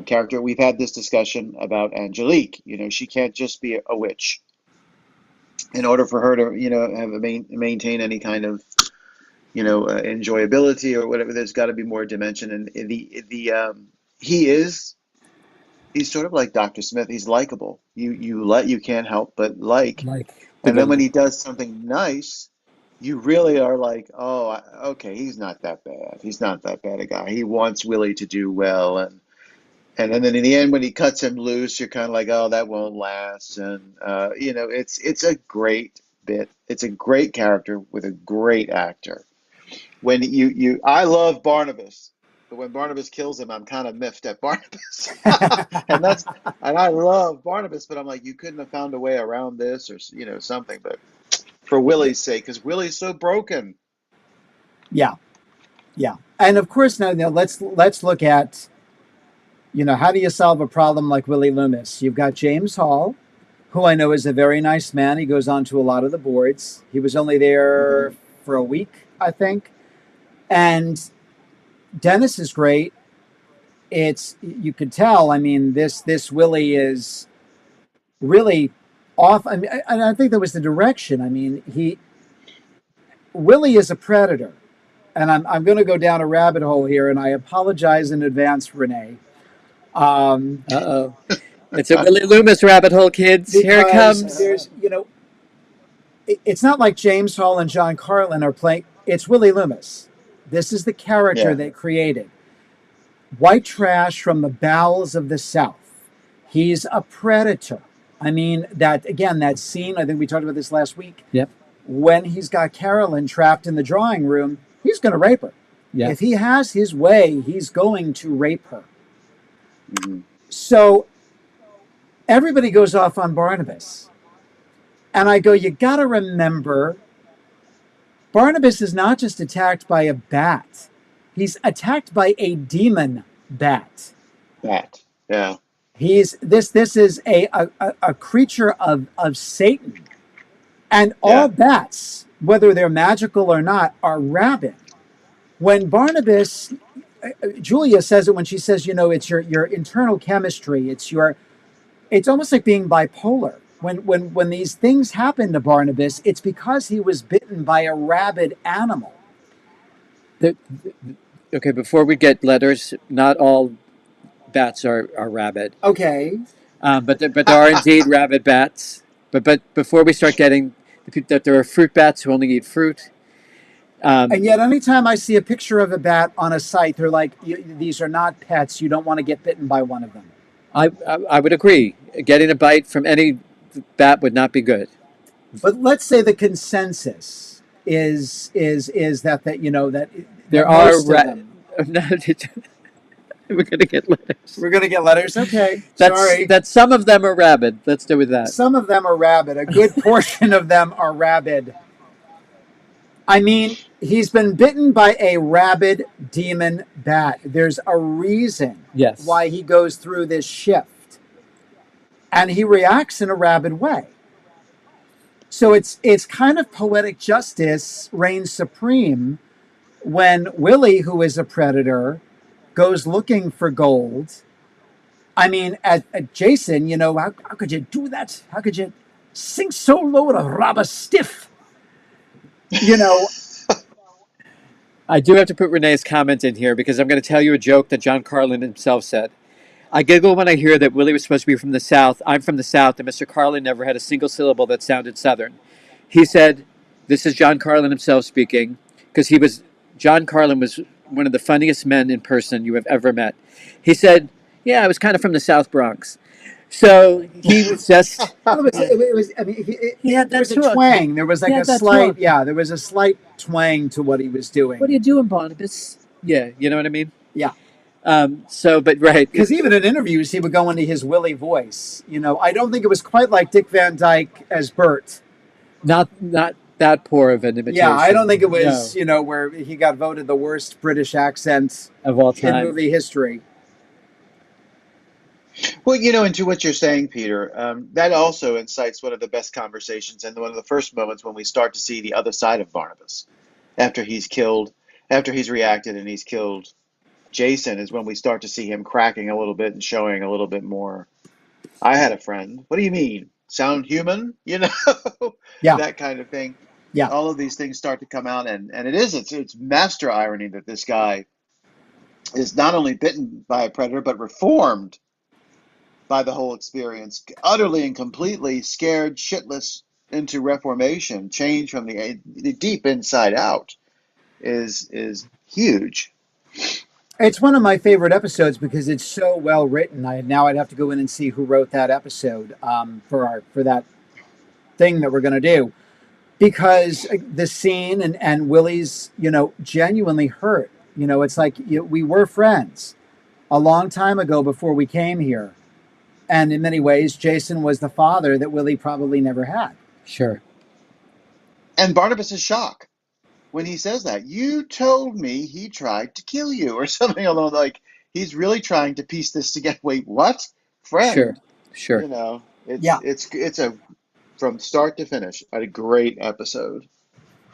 character. We've had this discussion about Angelique. She can't just be a witch. In order for her to have maintain any kind of enjoyability or whatever, there's got to be more dimension. And he's sort of like Dr. Smith. He's likable. You can't help but like. And then when he does something nice, you really are like, oh, okay, he's not that bad. He's not that bad a guy. He wants Willie to do well, and then in the end, when he cuts him loose, you're kind of like, oh, that won't last. And it's a great bit. It's a great character with a great actor. When I love Barnabas, but when Barnabas kills him, I'm kind of miffed at Barnabas. and I love Barnabas, but I'm like, you couldn't have found a way around this or something. But for Willie's sake, because Willie's so broken. Yeah, and of course now let's look at. How do you solve a problem like Willie Loomis? You've got James Hall, who I know is a very nice man. He goes on to a lot of the boards. He was only there for a week, I think. And Dennis is great. You could tell, I mean, this Willie is really off. I mean, and I think that was the direction. I mean, Willie is a predator. And I'm going to go down a rabbit hole here, and I apologize in advance, Renee. It's a Willie Loomis rabbit hole, kids. Here it comes. There's, it's not like James Hall and John Carlin are playing. It's Willie Loomis. This is the character they created. White trash from the bowels of the South. He's a predator. I mean, that scene, I think we talked about this last week. Yep. When he's got Carolyn trapped in the drawing room, he's going to rape her. Yep. If he has his way, he's going to rape her. So everybody goes off on Barnabas. And I go, you got to remember, Barnabas is not just attacked by a bat. He's attacked by a demon bat. Yeah. This is a creature of Satan. And all bats, whether they're magical or not, are rabid. When Barnabas, Julia says it when she says, it's your internal chemistry. It's almost like being bipolar. When these things happen to Barnabas, it's because he was bitten by a rabid animal. Okay, before we get letters, not all bats are rabid. Okay. But there are indeed rabid bats. But before we start getting that there are fruit bats who only eat fruit. And yet anytime I see a picture of a bat on a site, they're like, these are not pets. You don't want to get bitten by one of them. I would agree. Getting a bite from any bat would not be good. But let's say the consensus is that that there are are We're going to get letters. We're going to get letters. Okay. Sorry. That some of them are rabid. Let's do with that. Some of them are rabid. A good portion of them are rabid. I mean, he's been bitten by a rabid demon bat. There's a reason why he goes through this shift. And he reacts in a rabid way. So it's kind of poetic justice reigns supreme when Willie, who is a predator, goes looking for gold. I mean, at Jason, how could you do that? How could you sink so low to rob a stiff? I do have to put Renee's comment in here because I'm going to tell you a joke that John Carlin himself said. I giggle when I hear that Willie was supposed to be from the South. I'm from the South, and Mr. Carlin never had a single syllable that sounded Southern. He said, this is John Carlin himself speaking, because John Carlin was one of the funniest men in person you have ever met. He said, yeah, I was kind of from the South Bronx. So he was just. He had that twang. There was like a slight, there was a slight twang to what he was doing. What are you doing, Barnabas? Yeah, you know what I mean? Yeah. Right. Because even in interviews, he would go into his Willie voice. I don't think it was quite like Dick Van Dyke as Bert. Not that poor of an imitation. Yeah, I don't think it was, where he got voted the worst British accent of all time in movie history. Well, and to what you're saying, Peter, that also incites one of the best conversations and one of the first moments when we start to see the other side of Barnabas. After he's reacted and he's killed Jason is when we start to see him cracking a little bit and showing a little bit more. I had a friend. What do you mean? Sound human? Yeah. That kind of thing. Yeah. All of these things start to come out, and it's master irony that this guy is not only bitten by a predator, but reformed by the whole experience, utterly and completely scared shitless into reformation, change from the deep inside out is huge. It's one of my favorite episodes because it's so well written. I'd have to go in and see who wrote that episode for that thing that we're going to do, because the scene and Willie's genuinely hurt. It's like we were friends a long time ago before we came here, and in many ways, Jason was the father that Willie probably never had. Sure. And Barnabas' shock when he says that, you told me he tried to kill you or something along, like he's really trying to piece this together. Wait, what? Friend? Sure. It's a from start to finish a great episode.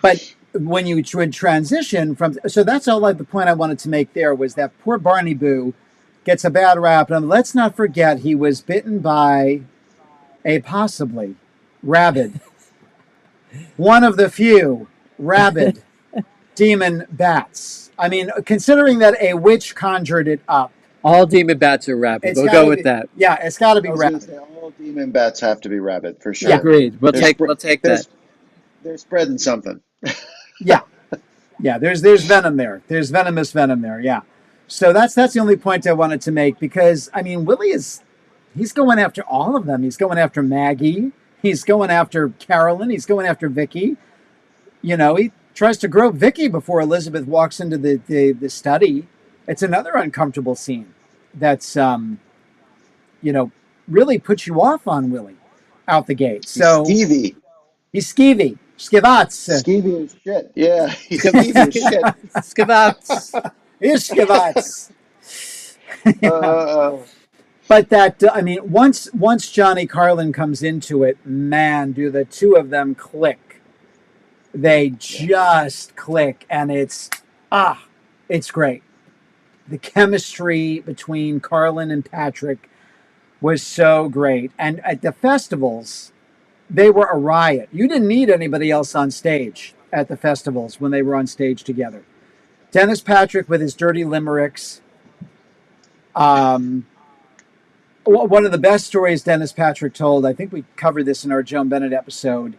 But when you would transition so that's all the point I wanted to make there was that poor Barney Boo gets a bad rap, and let's not forget he was bitten by a possibly rabid, one of the few rabid demon bats. I mean, considering that a witch conjured it up. All demon bats are rabid. We'll go with that. Yeah, it's got to be rabid. All demon bats have to be rabid for sure. Yeah. Agreed. We'll take that. They're spreading something. Yeah. There's venom there. There's venomous venom there. Yeah. So that's the only point I wanted to make, because I mean, Willie he's going after all of them. He's going after Maggie. He's going after Carolyn. He's going after Vicky. He tries to grope Vicky before Elizabeth walks into the study. It's another uncomfortable scene that's, really puts you off on Willie out the gate. So He's skeevy. Skivats. Skeevy as shit. Yeah. He's skeevy as shit. Skivats. Here's Skivats. But that, once Johnny Carlin comes into it, man, do the two of them click. They just click, and it's great. The chemistry between Carlin and Patrick was so great. And at the festivals, they were a riot. You didn't need anybody else on stage at the festivals when they were on stage together. Dennis Patrick with his dirty limericks. One of the best stories Dennis Patrick told, I think we covered this in our Joan Bennett episode,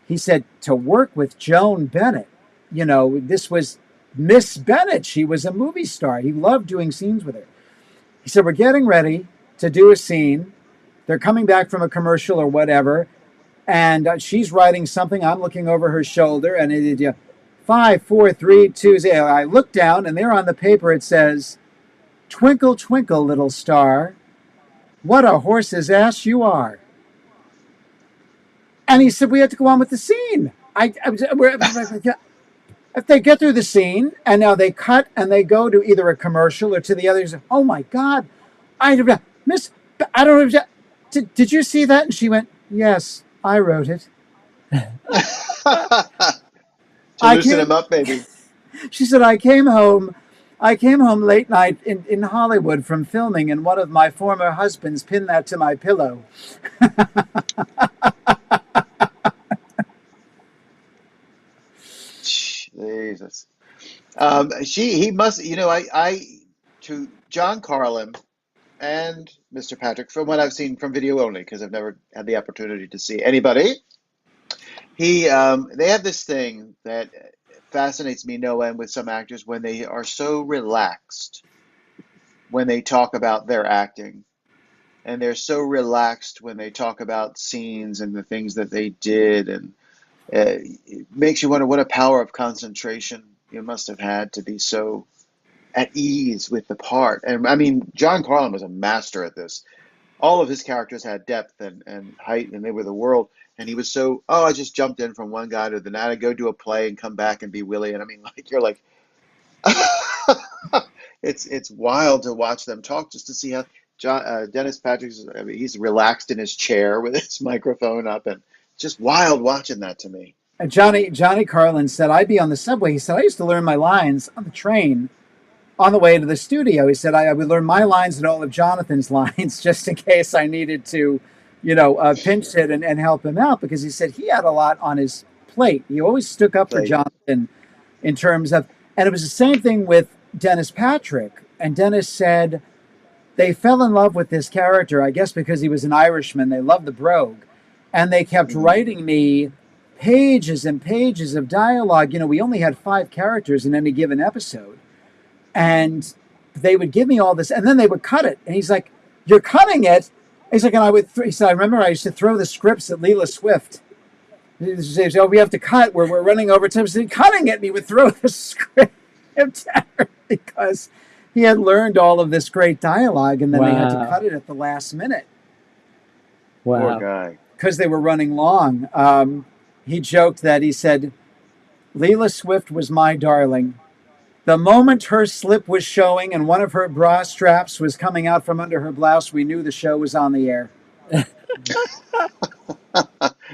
he said to work with Joan Bennett, this was Miss Bennett. She was a movie star. He loved doing scenes with her. He said, we're getting ready to do a scene. They're coming back from a commercial or whatever, and she's writing something. I'm looking over her shoulder, and 5, 4, 3, 2, 0. I look down, and there on the paper it says, Twinkle, twinkle, little star, what a horse's ass you are. And he said, we have to go on with the scene. If they get through the scene and now they cut and they go to either a commercial or to the others, oh my God, Miss, I don't know. Did you see that? And she went, yes, I wrote it. To loosen him up, maybe. She said, I came home late night in Hollywood from filming, and one of my former husbands pinned that to my pillow. Jesus. He must, to John Carlin and Mr. Patrick, from what I've seen from video only, because I've never had the opportunity to see anybody, they have this thing that fascinates me no end with some actors when they are so relaxed when they talk about their acting. And they're so relaxed when they talk about scenes and the things that they did. And it makes you wonder what a power of concentration you must have had to be so at ease with the part. And I mean, John Carlin was a master at this. All of his characters had depth and height, and they were the world. And he was so, I just jumped in from one guy to the next. I'd go do a play and come back and be Willie. And I mean, like, you're like, it's wild to watch them talk, just to see how Dennis Patrick's, I mean, he's relaxed in his chair with his microphone up, and just wild watching that to me. And Johnny Carlin said, I'd be on the subway. He said, I used to learn my lines on the train on the way to the studio. He said, I would learn my lines and all of Jonathan's lines just in case I needed to, pinch hit and help him out, because he said he had a lot on his plate. He always stuck up for Jonathan in terms of, and it was the same thing with Dennis Patrick. And Dennis said they fell in love with this character, I guess because he was an Irishman. They loved the brogue. And they kept writing me pages and pages of dialogue. We only had 5 characters in any given episode. And they would give me all this, and then they would cut it. And he's like, you're cutting it? He's like, and he said, I remember I used to throw the scripts at Leela Swift. He said, we have to cut. We're running over time. So he's cutting it, and he would throw the script at her because he had learned all of this great dialogue, and then they had to cut it at the last minute. Wow. Poor guy. Because they were running long. He joked that he said, Leela Swift was my darling. The moment her slip was showing and one of her bra straps was coming out from under her blouse, we knew the show was on the air.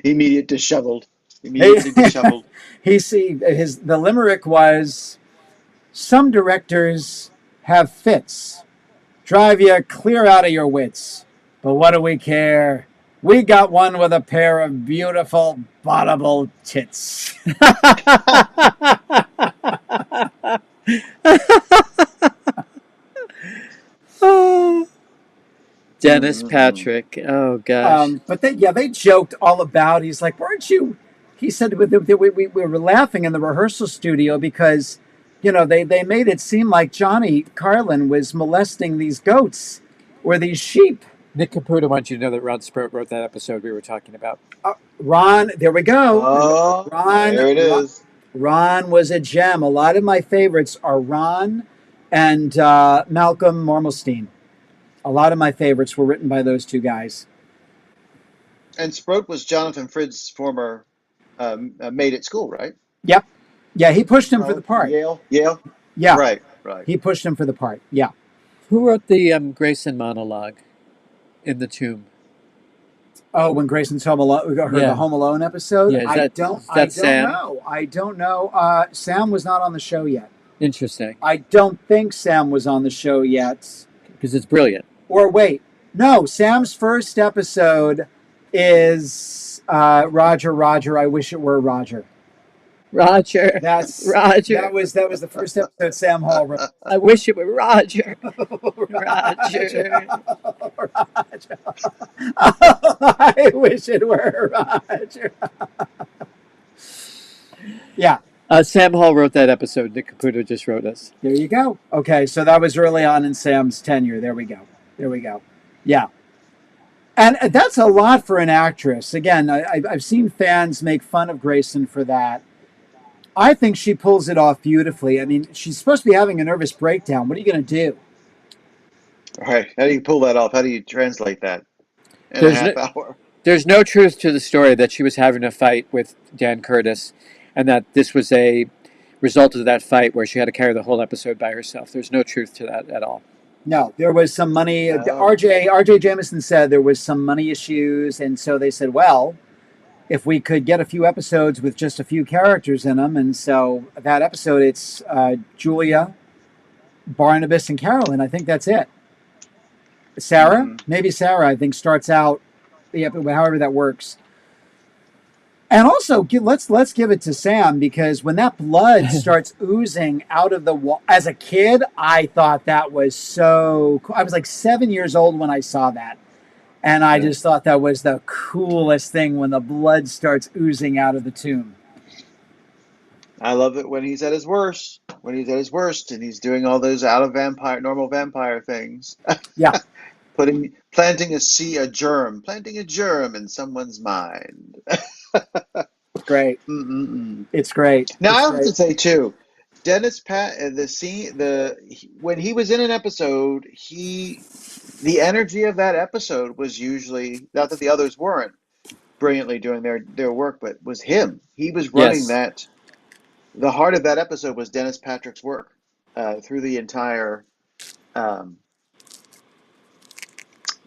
Immediately disheveled. The limerick was, some directors have fits, drive you clear out of your wits. But what do we care? We got one with a pair of beautiful, bottable tits. Dennis Patrick. Oh gosh. But they joked all about. He's like, weren't you? He said we were laughing in the rehearsal studio because, they made it seem like Johnny Carlin was molesting these goats or these sheep. Nick Caputo wants you to know that Ron Sprout wrote that episode we were talking about. Ron, there we go. Oh, Ron, there it is. Ron was a gem. A lot of my favorites are Ron and Malcolm Marmelstein. A lot of my favorites were written by those two guys. And Sprout was Jonathan Frid's former mate at school, right? Yep. Yeah, he pushed him for the part. Yale? Yeah. Right. He pushed him for the part, yeah. Who wrote the Grayson monologue in the tomb? Oh, when Grayson's the Home Alone episode? Yeah, I don't Sam? know. I don't know. Sam was not on the show yet. Interesting. I don't think Sam was on the show yet. Because it's brilliant. Or wait, no, Sam's first episode is Roger, I wish it were Roger. Roger. That's Roger. That was the first episode Sam Hall wrote. I wish it were Roger. Roger. Roger. I wish it were Roger. Yeah. Sam Hall wrote that episode. Nick Caputo just wrote us. There you go. Okay, so that was early on in Sam's tenure. There we go. Yeah. And that's a lot for an actress. Again, I've seen fans make fun of Grayson for that. I think she pulls it off beautifully. I mean, she's supposed to be having a nervous breakdown. What are you going to do? All right. How do you pull that off? How do you translate that in a There's half no, hour? there's no truth to the story that she was having a fight with Dan Curtis, and that this was a result of that fight where she had to carry the whole episode by herself. There's no truth to that at all. No, there was some money. Oh, RJ Jameson said there was some money issues, and so they said, well, if we could get a few episodes with just a few characters in them, and so that episode, it's Julia, Barnabas, and Carolyn. I think that's it. Sarah, mm-hmm. maybe Sarah. I think starts out, however that works. And also, let's give it to Sam, because when that blood starts oozing out of the wall, as a kid, I thought that was so cool. I was like 7 years old when I saw that. And I just thought that was the coolest thing when the blood starts oozing out of the tomb. I love it when he's at his worst. When he's at his worst and he's doing all those normal vampire things. Yeah. Planting a germ in someone's mind. Great. Mm-mm-mm. It's great. Now, It's I have great. to say too, Dennis Pat, when he was in an episode, the energy of that episode was usually, not that the others weren't brilliantly doing their work, but was him. He was running Yes. that. The heart of that episode was Dennis Patrick's work through the entire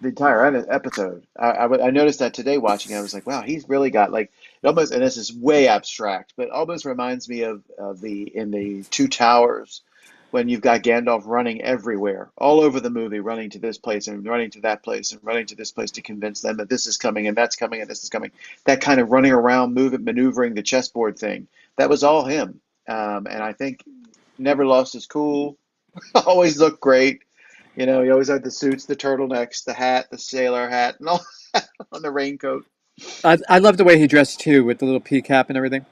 episode. I noticed that today watching. I was like, wow, he's really got like it almost. And this is way abstract, but it almost reminds me of in the Two Towers when you've got Gandalf running everywhere, all over the movie, running to this place and running to that place and running to this place to convince them that this is coming and that's coming and this is coming. That kind of running around, maneuvering the chessboard thing. That was all him, and I think never lost his cool. Always looked great. You know, he always had the suits, the turtlenecks, the hat, the sailor hat, and all on the raincoat. I love the way he dressed too, with the little pea cap and everything.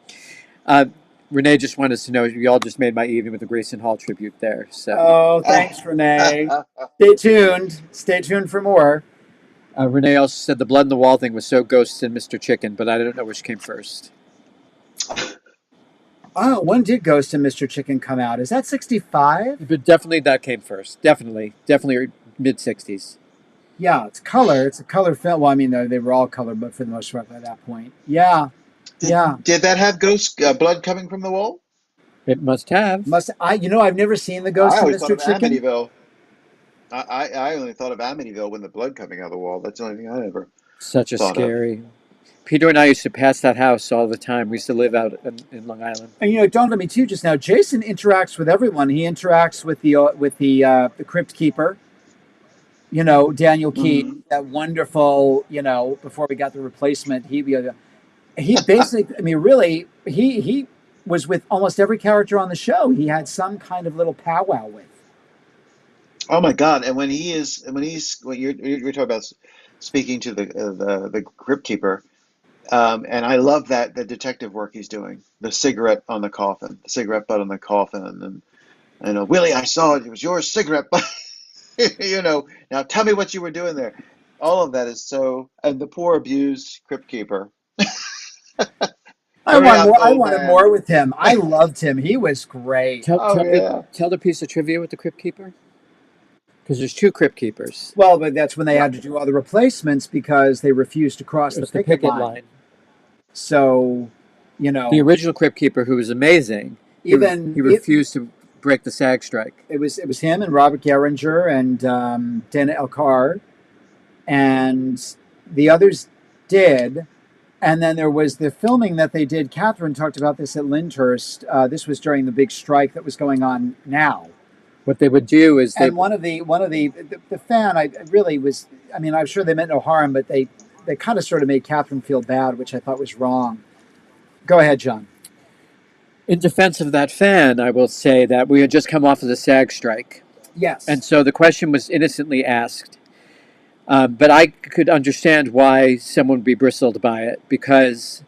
Renee just wanted us to know you all just made my evening with the Grayson Hall tribute there. So Oh, thanks, Renee. Stay tuned. Stay tuned for more. Renee also said the blood in the wall thing was so Ghost and Mr. Chicken, but I don't know which came first. Oh, when did Ghost and Mr. Chicken come out? Is that 65? But definitely that came first. Definitely mid 60s. Yeah, it's color. It's a color film. Well, I mean, they were all color, but for the most part by that point. Yeah. Yeah. Did that have ghost blood coming from the wall? It must have. I've never seen the Ghost I and always thought Mr. of Chicken. Amityville. I only thought of Amityville when the blood coming out of the wall. That's the only thing I ever Such a thought scary. Peter and I used to pass that house all the time. We used to live out in Long Island. And it dawned on me too just now. Jason interacts with everyone. He interacts with the crypt keeper. Daniel Key, of. that wonderful. Before we got the replacement, he basically. I mean, really, he was with almost every character on the show. He had some kind of little powwow with. Oh my God! And when he's when you're talking about speaking to the crypt keeper. And I love the detective work he's doing. The cigarette on the coffin, the cigarette butt on the coffin, and Willie, I saw it. It was your cigarette butt. Now tell me what you were doing there. All of that is so. And the poor abused crypt keeper. I wanted more with him. I loved him. He was great. Tell the piece of trivia with the crypt keeper. Because there's two crypt keepers. Well, but that's when they had to do all the replacements because they refused to cross the picket line. So, the original crypt keeper, who was amazing, he refused to break the SAG strike. It was him and Robert Geringer and Dana Elkar, and the others did. And then there was the filming that they did. Catherine talked about this at Lyndhurst. This was during the big strike that was going on now. What they would do is one of the fan, I'm sure they meant no harm, but they kind of sort of made Catherine feel bad, which I thought was wrong. Go ahead, John. In defense of that fan, I will say that we had just come off of the SAG strike. Yes. And so the question was innocently asked. But I could understand why someone would be bristled by it, because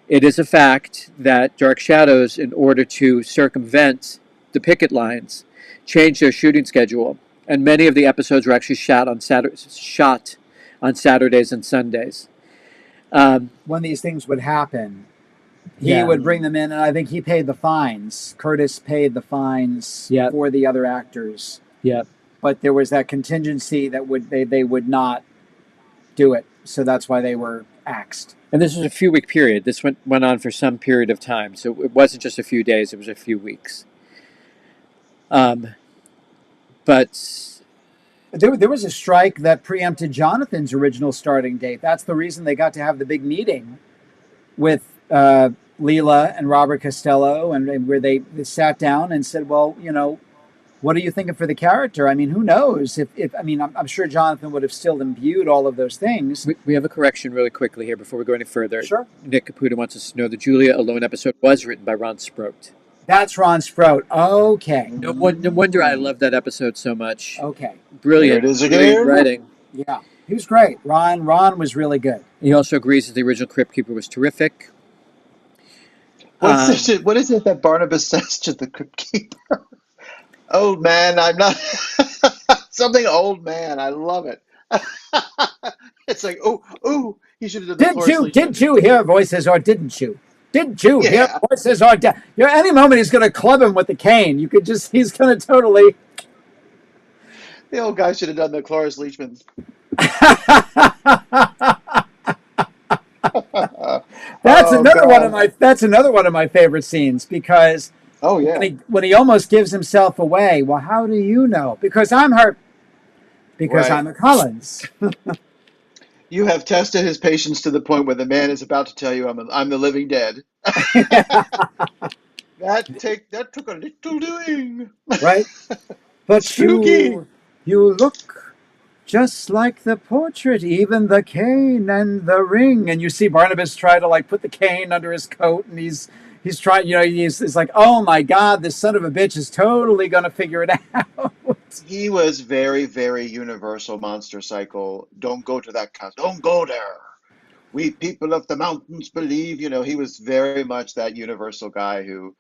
it is a fact that Dark Shadows, in order to circumvent the picket lines, changed their shooting schedule. And many of the episodes were actually shot on Saturdays and Sundays. When these things would happen, he would bring them in, and I think he paid the fines. Curtis paid the fines for the other actors. Yeah. but there was that contingency that they would not do it, so that's why they were axed. And this was a few-week period. This went on for some period of time, so it wasn't just a few days; it was a few weeks. But there was a strike that preempted Jonathan's original starting date. That's the reason they got to have the big meeting with Leela and Robert Costello, and where they sat down and said, well, what are you thinking for the character? I mean, who knows? I'm sure Jonathan would have still imbued all of those things. We have a correction really quickly here before we go any further. Sure. Nick Caputo wants us to know the Julia Alone episode was written by Ron Sproat. That's Ron Sproat. Okay. No wonder I love that episode so much. Okay. Brilliant. There it is Brilliant again. writing. Yeah. He was great. Ron was really good. He also agrees that the original Crypt Keeper was terrific. What is it that Barnabas says to the Crypt Keeper? Old man, I'm not something old man. I love it. It's like, oh, he should have done the Did you hear voices or didn't you? Did you hear voices or any moment he's going to club him with the cane. He's going to totally. The old guy should have done the Cloris Leachman. That's another one of my favorite scenes, because when he almost gives himself away. Well, how do you know? Because I'm hurt. Because I'm a Collins. You have tested his patience to the point where the man is about to tell you, I'm the living dead. That took a little doing. Right? But Spooky. you look just like the portrait, even the cane and the ring. And you see Barnabas try to put the cane under his coat, and he's trying, he's like, oh my God, this son of a bitch is totally going to figure it out. He was very, very universal monster cycle. Don't go to that castle. Don't go there. We people of the mountains believe, he was very much that universal guy who,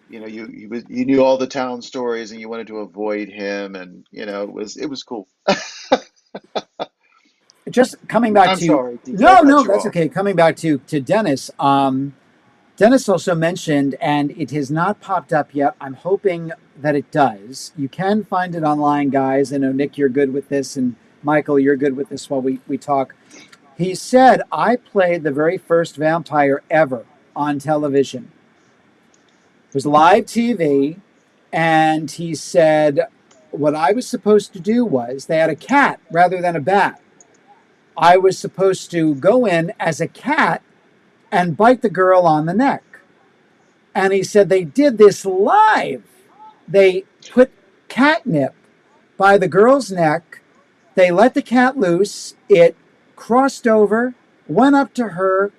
you knew all the town stories and you wanted to avoid him, and it was cool. Just coming back sorry, no, that's okay. Coming back to Dennis. Dennis also mentioned, and it has not popped up yet. I'm hoping that it does. You can find it online, guys. I know, Nick, you're good with this, and Michael, you're good with this while we talk. He said, I played the very first vampire ever on television. It was live TV, and he said, what I was supposed to do was, they had a cat rather than a bat. I was supposed to go in as a cat and bite the girl on the neck. And he said they did this live. They put catnip by the girl's neck. They let the cat loose. It crossed over, went up to her.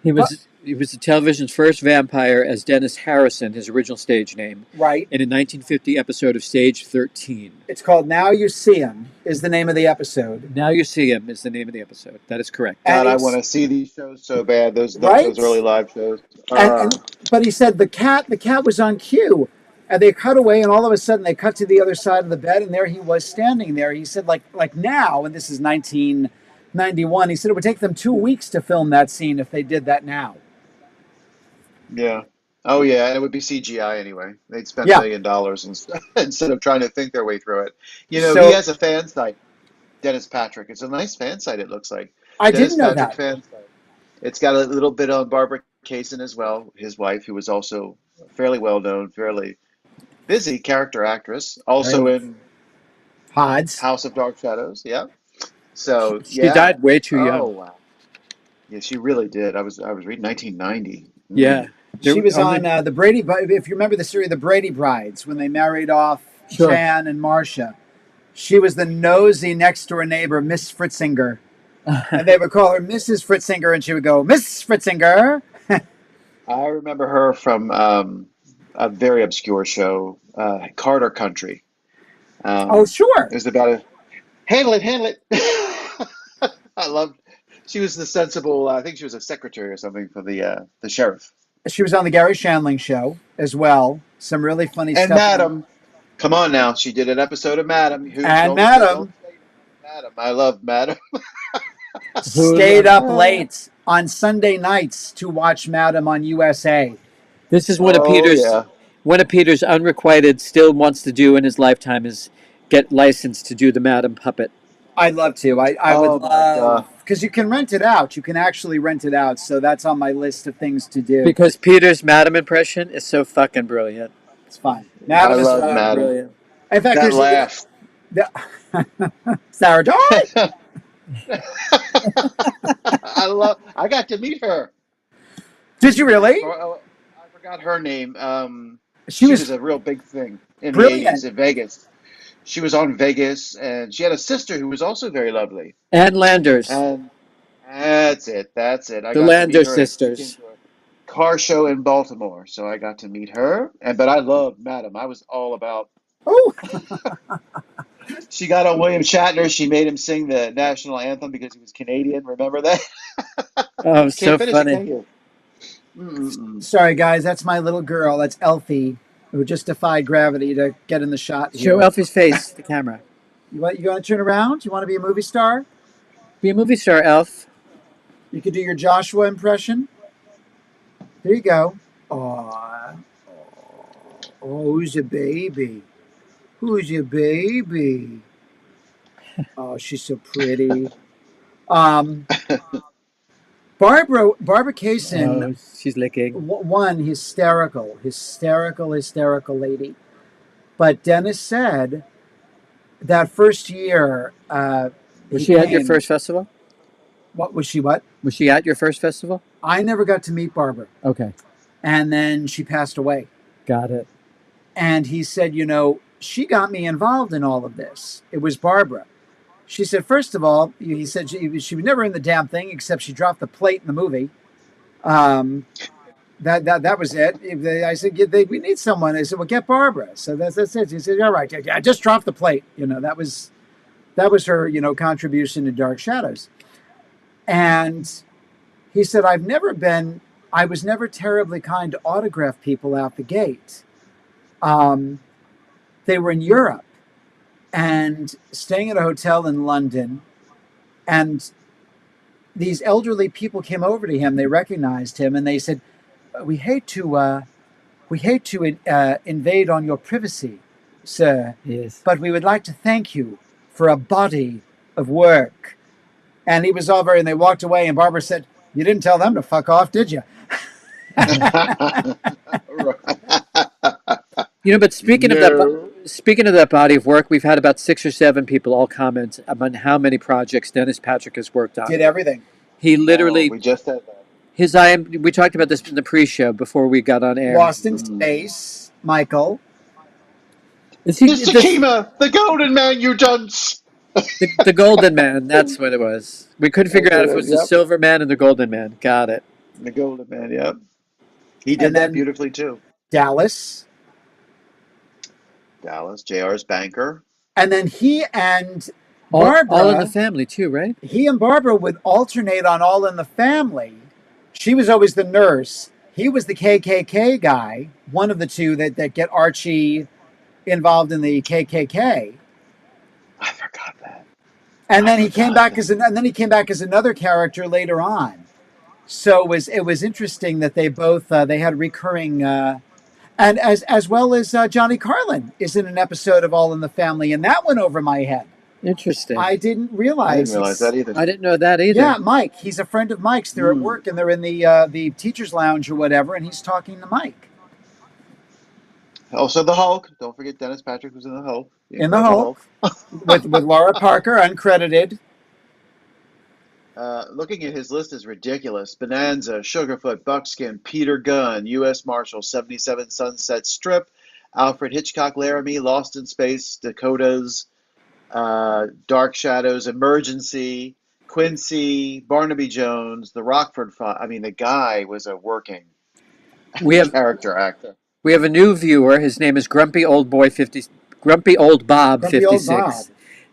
He was the television's first vampire as Dennis Harrison, his original stage name. Right. In a 1950 episode of Stage 13. It's called Now You See Him, is the name of the episode. Now You See Him is the name of the episode. That is correct. God, I want to see these shows so bad. Those early live shows. But he said the cat was on cue. And they cut away, and all of a sudden they cut to the other side of the bed, and there he was standing there. He said, like now, and this is 1991, he said it would take them 2 weeks to film that scene if they did that now. Yeah. Oh, yeah. And it would be CGI anyway. They'd spend $1 million instead of trying to think their way through it. He has a fan site, Dennis Patrick. It's a nice fan site, it looks like. I didn't know that. Fan site. It's got a little bit on Barbara Kaysen as well, his wife, who was also fairly well known, fairly busy character actress, also in Hod's House of Dark Shadows. Yeah. So she died way too young. Oh wow. Yeah, she really did. I was reading 1990. Yeah. She was on the Brady. If you remember the series, the Brady Brides, when they married off Jan and Marcia, she was the nosy next door neighbor, Miss Fritzinger, and they would call her Mrs. Fritzinger, and she would go, Miss Fritzinger. I remember her from a very obscure show, Carter Country. Oh, sure. It was about a handle it. I loved. She was the sensible. I think she was a secretary or something for the sheriff. She was on the Gary Shandling show as well. Some really funny stuff. And Madam, come on now, she did an episode of Madam. Madam, I love Madam. Stayed up late on Sunday nights to watch Madam on USA. This is one of Peter's unrequited still wants to do in his lifetime is get licensed to do the Madam Puppet. I'd love to. I Oh would my love, God. because you can rent it out. You can actually rent it out. So that's on my list of things to do. Because Peter's Madam impression is so fucking brilliant. It's fun. I Madam is love fun. Madam. Brilliant. In fact, That there's laugh. Sarah Joy. I got to meet her. Did you really? I forgot her name. She She was was a real big thing in the 80s brilliant. in Vegas. She was on Vegas, and she had a sister who was also very lovely. And Landers. And that's it. That's it. I The got to meet Lander her. She came sisters. to a car show in Baltimore, so I got to meet her. But I loved Madam. I was all about. Oh, She got on William Shatner. She made him sing the national anthem because he was Canadian. Remember that? Oh, so Can't finish it, funny. can you? Mm-mm-mm. sorry, guys. That's my little girl. That's Elfie, who just defied gravity to get in the shot Show here. Elfie's face, the camera. You want to turn around? You want to be a movie star? Be a movie star, Elf. You could do your Joshua impression. There you go. Aw. Oh, who's a baby? Who's your baby? Oh, she's so pretty. Um, Barbara Kaysen, Oh, she's licking. one hysterical lady. But Dennis said that first year, Was he she at your came- first festival? What was she? What? Was she at your first festival? I never got to meet Barbara, Okay, and then she passed away. got it. And he said, she got me involved in all of this. It was Barbara. She said, first of all, he said she was never in the damn thing except she dropped the plate in the movie. That was it. I said, we need someone. I said, well, get Barbara. So that's it. He said, all right, I just dropped the plate. That was her, contribution to Dark Shadows. And he said, I was never terribly kind to autograph people out the gate. They were in Europe and staying at a hotel in London, and these elderly people came over to him. They recognized him, and they said, we hate to invade on your privacy, sir, Yes. but we would like to thank you for a body of work. And he was over, and they walked away, and Barbara said, you didn't tell them to fuck off, did you? But speaking No. of that body of work, we've had about 6 or 7 people all comment on how many projects Dennis Patrick has worked on. Did everything. He literally We just said that. his we talked about this in the pre-show before we got on air. Lost in Space, Michael. Is he Mr. Kima, the golden man, you dunce. the Golden Man? That's what it was. We couldn't figure out if it was the Yep. Silver Man and the Golden Man. Got it. The golden man, yep. He did And that then- beautifully too. Dallas. Dallas, JR's banker. And then he and All, Barbara, all in the Family too, right? he and Barbara would alternate on All in the Family. She was always the nurse. He was the KKK guy, one of the two that get Archie involved in the KKK. I forgot that. And then he came back as another character later on. So it was interesting that they both they had recurring and as well as Johnny Carlin is in an episode of All in the Family, and that went over my head. Interesting. I didn't realize. I didn't realize that either. I didn't know that either. Yeah, Mike. He's a friend of Mike's. They're at work and they're in the teachers' lounge or whatever, and he's talking to Mike. Also, the Hulk. Don't forget Dennis Patrick was in the Hulk. In the Hulk. with Laura Parker, uncredited. Looking at his list is ridiculous. Bonanza, Sugarfoot, Buckskin, Peter Gunn, U.S. Marshal, 77 Sunset Strip, Alfred Hitchcock Laramie, Lost in Space, Dakotas, Dark Shadows, Emergency, Quincy, Barnaby Jones, The Rockford Five. I mean, the guy was a working We have character actor. we have a new viewer. His name is Grumpy Old Bob Grumpy Old 56. Bob.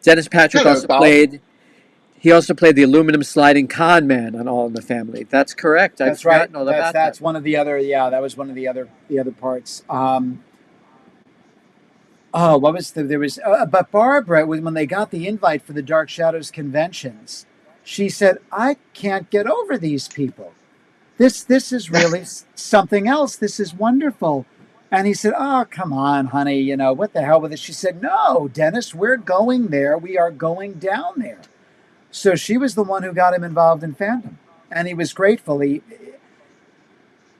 Dennis Patrick Hello, also Bob. played. He also played the aluminum sliding con man on All in the Family. That's correct. I've That's right. forgotten all about That's that. one of the other. Yeah, that was one of the other parts. What was there was? But Barbara, when they got the invite for the Dark Shadows conventions, she said, "I can't get over these people. This is really something else. This is wonderful." And he said, "Oh, come on, honey, what the hell with it?" She said, "No, Dennis, we're going there. We are going down there." So she was the one who got him involved in fandom. And he was grateful.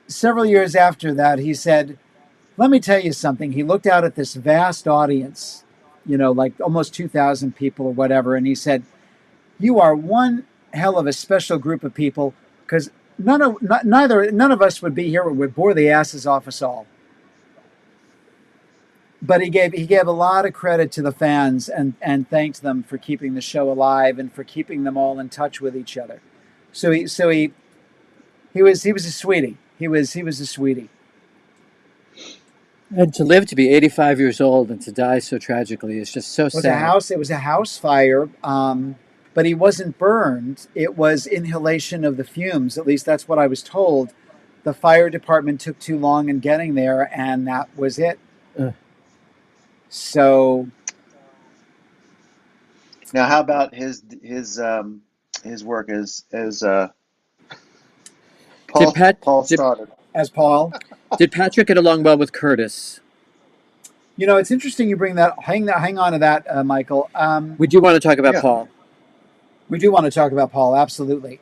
Several years after that, he said, "Let me tell you something." He looked out at this vast audience, like almost 2,000 people or whatever. And he said, "You are one hell of a special group of people, because none of us would be here. It would bore the asses off us all." But he gave a lot of credit to the fans and thanked them for keeping the show alive and for keeping them all in touch with each other. So he was a sweetie. He was a sweetie. And to live to be 85 years old and to die so tragically is just so sad. It was a house fire, but he wasn't burned. It was inhalation of the fumes. At least that's what I was told. The fire department took too long in getting there, and that was it. So now, how about his work as Paul Stoddard? As Paul, did Patrick get along well with Curtis? It's interesting you bring that. Hang on to that, Michael. We do want to talk about Paul. We do want to talk about Paul, absolutely.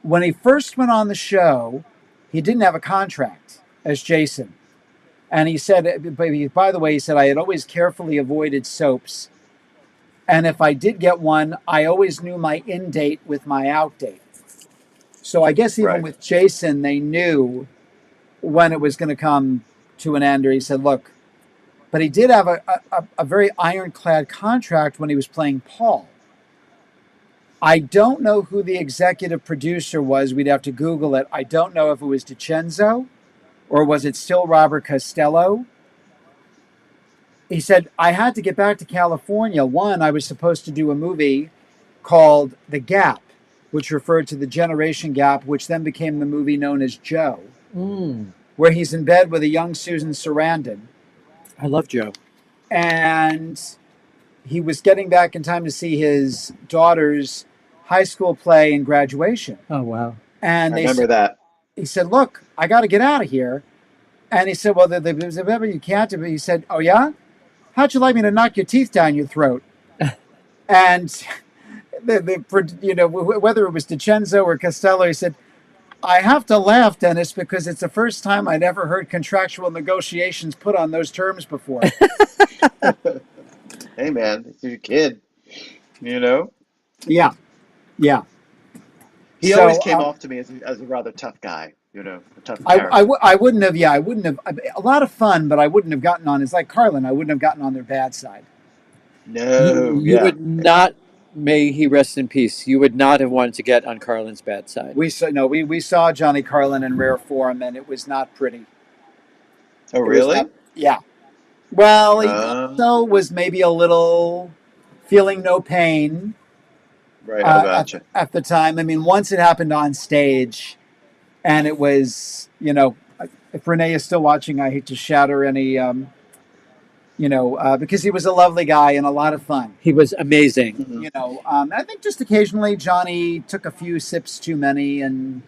When he first went on the show, he didn't have a contract as Jason. And he said, by the way, he said, "I had always carefully avoided soaps. And if I did get one, I always knew my in date with my out date." So I guess even with Jason, they knew when it was going to come to an end. Or he said, "Look," but he did have a very ironclad contract when he was playing Paul. I don't know who the executive producer was. We'd have to Google it. I don't know if it was DiCenzo or was it still Robert Costello. He said, "I had to get back to California. One, I was supposed to do a movie called The Gap, which referred to the generation gap, which then became the movie known as Joe, where he's in bed with a young Susan Sarandon." I love Joe. And he was getting back in time to see his daughter's high school play and graduation. Oh, wow. And I remember that. He said, "Look, I got to get out of here." And he said, "Well, whatever you can't do." He said, "Oh, yeah? How'd you like me to knock your teeth down your throat?" And whether it was DiCenzo or Costello, he said, "I have to laugh, Dennis, because it's the first time I'd ever heard contractual negotiations put on those terms before." Hey, man, it's your kid, Yeah. He always came off to me as a rather tough guy, a tough character. I wouldn't have. Yeah, I wouldn't have. A lot of fun, but I wouldn't have gotten on. It's like Carlin. I wouldn't have gotten on their bad side. No, you would not. May he rest in peace. You would not have wanted to get on Carlin's bad side. We saw Johnny Carlin in rare form, and it was not pretty. Oh, really? Yeah. Well, he also was maybe a little feeling no pain. Right, I gotcha. At the time. I mean, once it happened on stage, and it was, if Renee is still watching, I hate to shatter any, because he was a lovely guy and a lot of fun. He was amazing. Mm-hmm. I think just occasionally Johnny took a few sips too many, and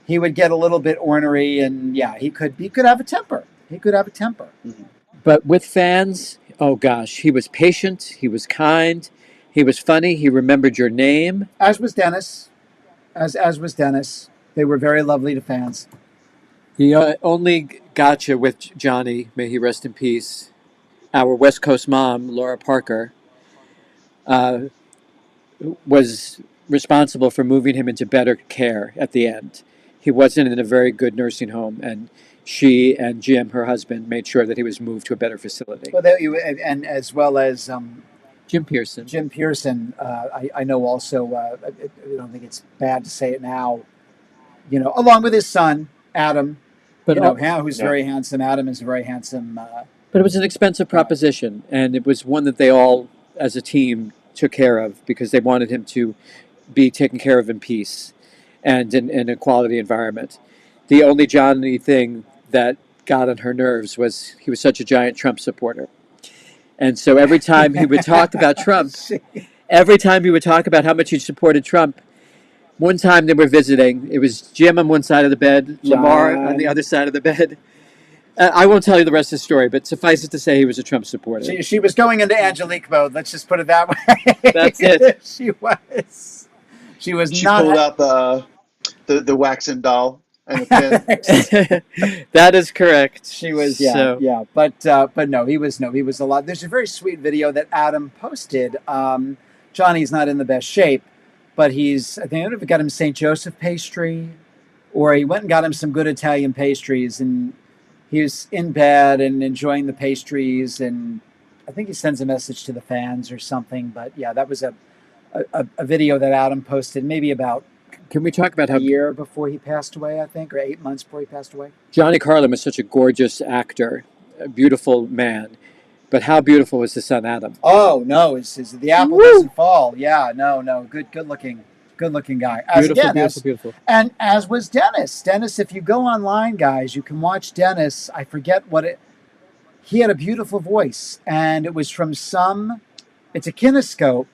he would get a little bit ornery, and he could have a temper. Mm-hmm. But with fans, oh gosh, he was patient. He was kind. He was funny. He remembered your name. As was Dennis. As was Dennis. They were very lovely to fans. The only gotcha with Johnny, may he rest in peace, our West Coast mom, Laura Parker, was responsible for moving him into better care at the end. He wasn't in a very good nursing home, and she and Jim, her husband, made sure that he was moved to a better facility. Well, and as well as Jim Pearson. I know also, I don't think it's bad to say it now, along with his son, Adam, but who's very handsome. Adam is very handsome. But it was an expensive proposition, and it was one that they all, as a team, took care of because they wanted him to be taken care of in peace and in a quality environment. The only Johnny thing that got on her nerves was he was such a giant Trump supporter. And so every time he would talk about Trump, every time he would talk about how much he supported Trump, one time they were visiting, it was Jim on one side of the bed, Lamar on the other side of the bed, I won't tell you the rest of the story, but suffice it to say he was a Trump supporter. She was going into Angelique mode. Let's just put it that way. That's it. She was. She was She not. pulled out the waxen doll and the pin. That is correct. She was, So, yeah. But no, he was a lot. There's a very sweet video that Adam posted. Johnny's not in the best shape, but he's. I think I don't know if he got him St. Joseph pastry, or he went and got him some good Italian pastries, and he was in bed and enjoying the pastries, and I think he sends a message to the fans or something. But yeah, that was a video that Adam posted maybe about can we talk about a how year before he passed away, I think, or 8 months before he passed away. Johnny Carlin was such a gorgeous actor, a beautiful man, but how beautiful was his son Adam? Oh no, the apple doesn't fall. Yeah, no, good looking guy. Beautiful. And as was Dennis. Dennis, if you go online, guys, you can watch Dennis. I forget he had a beautiful voice, and it was from it's a kinescope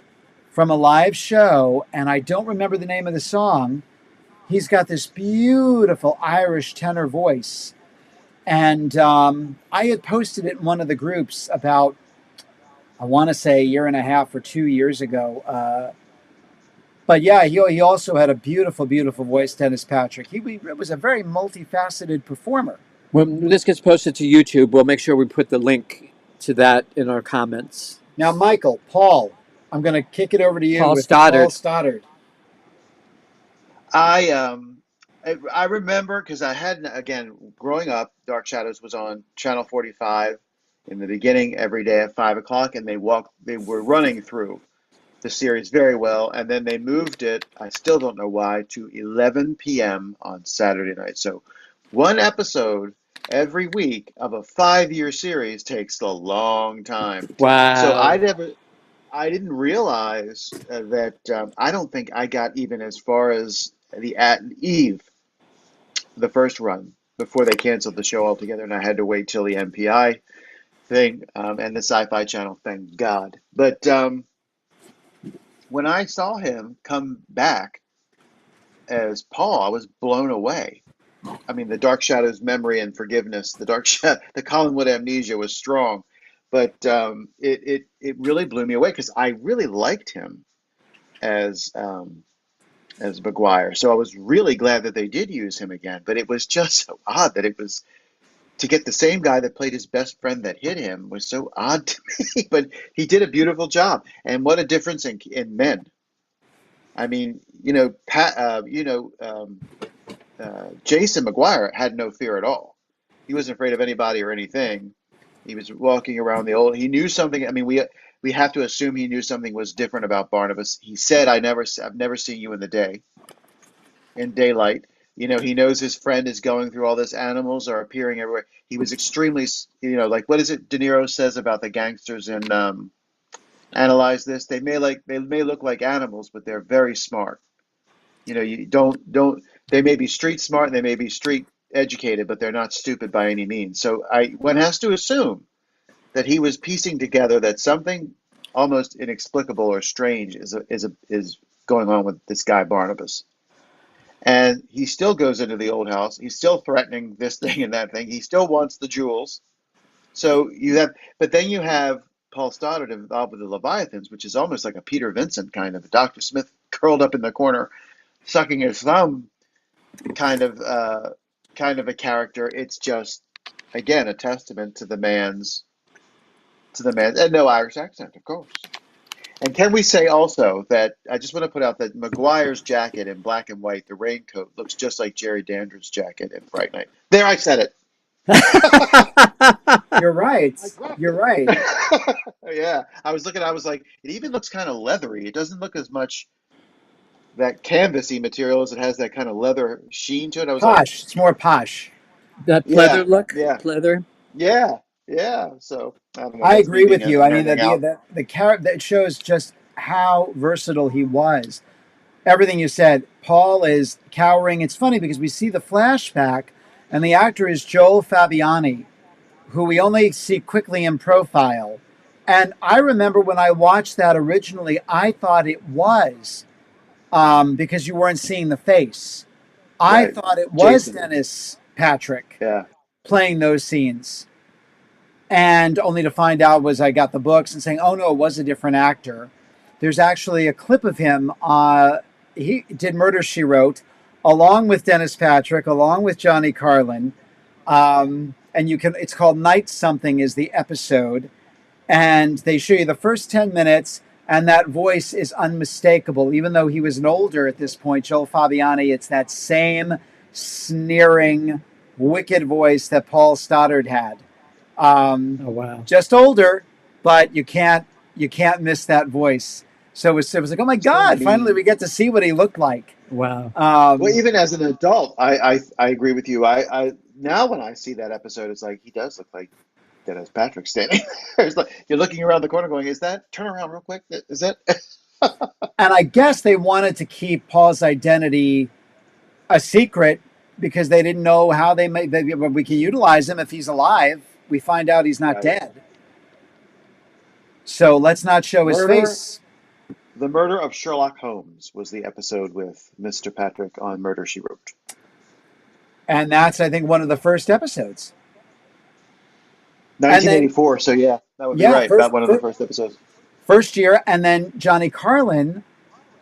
from a live show, and I don't remember the name of the song. He's got this beautiful Irish tenor voice. And I had posted it in one of the groups about, I want to say, a year and a half or 2 years ago. But yeah, he also had a beautiful, beautiful voice, Dennis Patrick. He was a very multifaceted performer. When this gets posted to YouTube, we'll make sure we put the link to that in our comments. Now, Paul, I'm going to kick it over to you. Paul with Stoddard. Paul Stoddard. I remember because I had, again, growing up, Dark Shadows was on Channel 45 in the beginning every day at 5 o'clock, and they were running through the series very well, and then they moved it, I still don't know why, to 11 p.m. on Saturday night. So one episode every week of a 5-year series takes a long time. Wow. So I didn't realize that I don't think I got even as far as the at Eve, the first run, before they canceled the show altogether, and I had to wait till the MPI thing and the Sci-Fi Channel, thank God. But when I saw him come back as Paul, I was blown away. I mean, the Dark Shadows memory and forgiveness, the Collinwood amnesia was strong, but it really blew me away because I really liked him as Maguire. So I was really glad that they did use him again. But it was just so odd that it was to get the same guy that played his best friend that hit him was so odd to me. But he did a beautiful job, and what a difference in men. I mean, Jason Maguire had no fear at all. He wasn't afraid of anybody or anything. He was walking around he knew something. I mean, we have to assume he knew something was different about Barnabas. He said, I've never seen you in daylight. He knows his friend is going through all this. Animals are appearing everywhere. He was extremely, like, what is it De Niro says about the gangsters in Analyze This? They may look like animals, but they're very smart. You don't. They may be street smart and they may be street educated, but they're not stupid by any means. So one has to assume that he was piecing together that something almost inexplicable or strange is going on with this guy Barnabas. And he still goes into the old house. He's still threatening this thing and that thing. He still wants the jewels. So but then you have Paul Stoddard involved with the Leviathans, which is almost like a Peter Vincent kind of, Dr. Smith curled up in the corner, sucking his thumb kind of a character. It's just, again, a testament to the man's and no Irish accent, of course. And can we say also that I just want to put out that Maguire's jacket in black and white, the raincoat, looks just like Jerry Dandridge's jacket in Fright Night. There, I said it. You're right. Yeah, I was like, it even looks kind of leathery. It doesn't look as much that canvasy material as it has that kind of leather sheen to it. I was posh. It's more posh. That pleather look? Yeah. Pleather? Yeah. So I don't know. I agree with you. I mean, the character that shows just how versatile he was. Everything you said. Paul is cowering. It's funny because we see the flashback, and the actor is Joel Fabiani, who we only see quickly in profile. And I remember when I watched that originally, I thought it was because you weren't seeing the face. I thought it was Jason. Dennis Patrick playing those scenes. And only to find out was I got the books and saying, oh no, it was a different actor. There's actually a clip of him. He did Murder, She Wrote, along with Dennis Patrick, along with Johnny Carlin. And it's called Night Something is the episode. And they show you the first 10 minutes, and that voice is unmistakable. Even though he was an older at this point, Joel Fabiani, it's that same sneering, wicked voice that Paul Stoddard had. Oh wow! Just older, but you can't miss that voice. So it was like, oh my God! Finally, we get to see what he looked like. Wow. Well, even as an adult, I agree with you. I now when I see that episode, it's like he does look like Dennis Patrick standing there. It's like you're looking around the corner, going, "Is that? Turn around real quick. Is that?" And I guess they wanted to keep Paul's identity a secret because they didn't know how we can utilize him if he's alive. We find out he's not Right. dead. So let's not show his face. The Murder of Sherlock Holmes was the episode with Mr. Patrick on Murder, She Wrote. And that's, I think, one of the first episodes. 1984, so yeah, that would be right. That one of the first episodes. First year, and then Johnny Carlin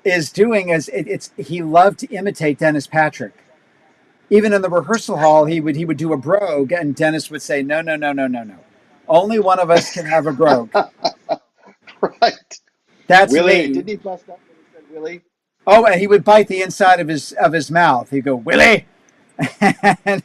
is doing he loved to imitate Dennis Patrick. Even in the rehearsal hall, he would do a brogue, and Dennis would say, "No. Only one of us can have a brogue." Right. That's Willie. me. Didn't he bust up when he said Willie? Oh, and he would bite the inside of his mouth. He'd go, "Willie," and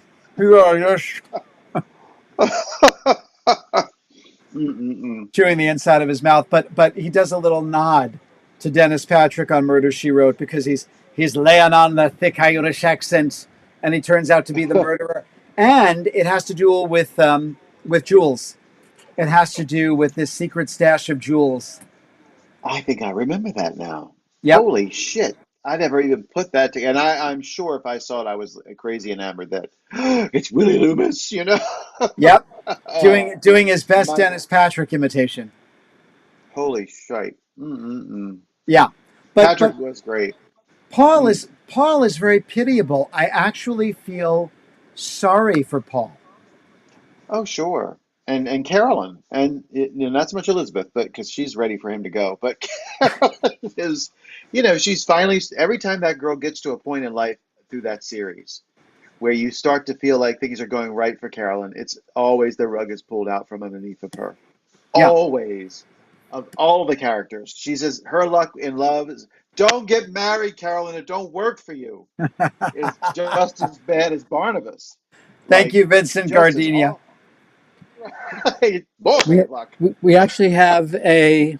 chewing the inside of his mouth. But he does a little nod to Dennis Patrick on Murder, She Wrote, because he's laying on the thick Irish accent. And he turns out to be the murderer. And it has to do with jewels. It has to do with this secret stash of jewels. I think I remember that now. Yep. Holy shit. I never even put that together. And I'm sure if I saw it, I was crazy enamored that it's Willie Loomis, you know? Yep. Doing his best Dennis Patrick imitation. Holy shite. Yeah. Patrick was great. Paul is very pitiable. I actually feel sorry for Paul. Oh, sure. And Carolyn, and not so much Elizabeth, but because she's ready for him to go. But Carolyn is, she's finally, every time that girl gets to a point in life through that series where you start to feel like things are going right for Carolyn, it's always the rug is pulled out from underneath of her. Yeah. Always. Of all the characters. She says her luck in love is, don't get married, Carolyn. It don't work for you. It's just as bad as Barnabas. Thank you, Vincent Gardenia. We actually have a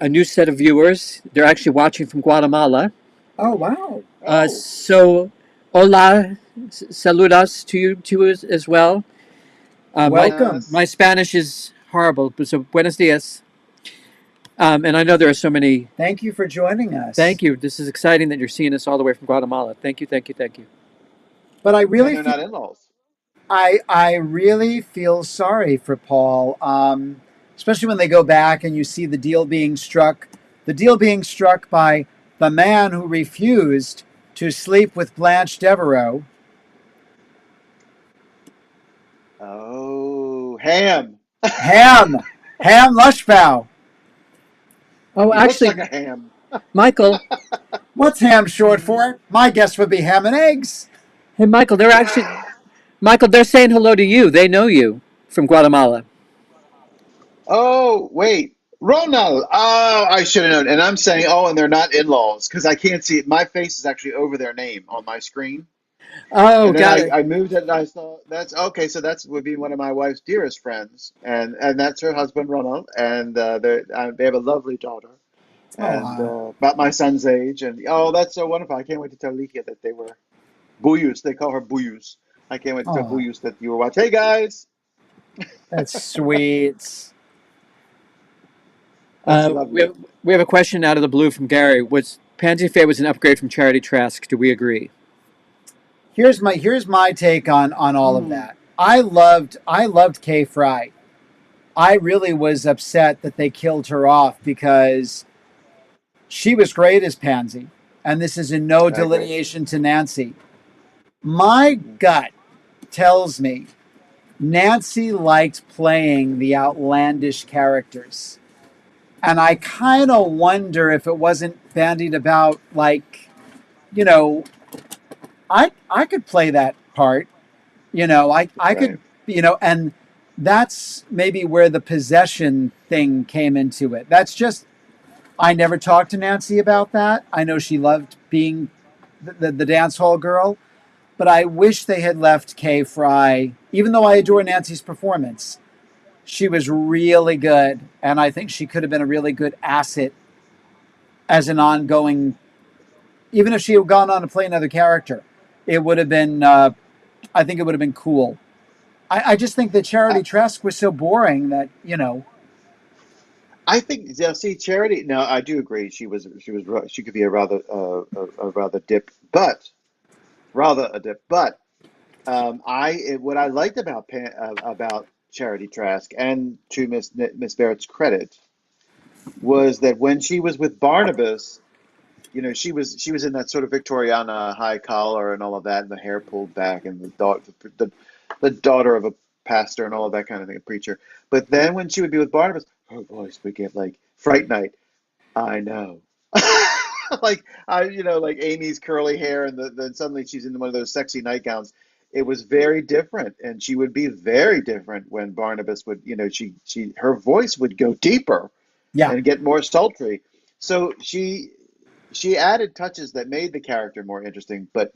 new set of viewers. They're actually watching from Guatemala. Oh, wow. So, hola, saludos to you as well. Welcome. My Spanish is horrible, so buenos dias. And I know there are so many. Thank you for joining us. Thank you. This is exciting that you're seeing us all the way from Guatemala. Thank you. But I really they're not in-laws. I really feel sorry for Paul, especially when they go back and you see the deal being struck by the man who refused to sleep with Blanche Devereaux. Oh, Ham Lushbow. Oh, actually, looks like a ham. Michael. What's ham short for? My guess would be ham and eggs. Hey, Michael, they're saying hello to you. They know you from Guatemala. Oh, wait. Ronald. Oh, I should have known. And I'm saying, and they're not in-laws because I can't see it. My face is actually over their name on my screen. Oh, got it. I moved it and I saw that's okay. So would be one of my wife's dearest friends, and that's her husband Ronald, and they have a lovely daughter, and about my son's age, and that's so wonderful. I can't wait to tell Likia that they were Buyus. They call her Buyus. I can't wait to tell Buyus that you were watching. Hey guys, that's sweet. We have a question out of the blue from Gary. Was Pansy Faye was an upgrade from Charity Trask? Do we agree? Here's my take on all of that. I loved Kay Fry. I really was upset that they killed her off because she was great as Pansy, and this is in no delineation to Nancy. My gut tells me Nancy liked playing the outlandish characters. And I kind of wonder if it wasn't bandied about like, you know, I could play that part, I Right. could, and that's maybe where the possession thing came into it. That's just, I never talked to Nancy about that. I know she loved being the dance hall girl, but I wish they had left Kay Fry, even though I adore Nancy's performance. She was really good, and I think she could have been a really good asset as an ongoing. Even if she had gone on to play another character, it would have been. I think it would have been cool. I just think that I, Charity Trask was so boring that I think, yeah, see, Charity. No, I do agree. She could be a rather a rather dip, but rather a dip. But what I liked about Charity Trask, and to Miss Barrett's credit, was that when she was with Barnabas, she was in that sort of Victoriana high collar and all of that, and the hair pulled back, and the daughter of a pastor and all of that kind of thing, a preacher. But then when she would be with Barnabas, her voice would get like Fright Night. I know. Like like Amy's curly hair, and then suddenly she's in one of those sexy nightgowns. It was very different, and she would be very different when Barnabas would, her voice would go deeper yeah, and get more sultry. So she added touches that made the character more interesting, but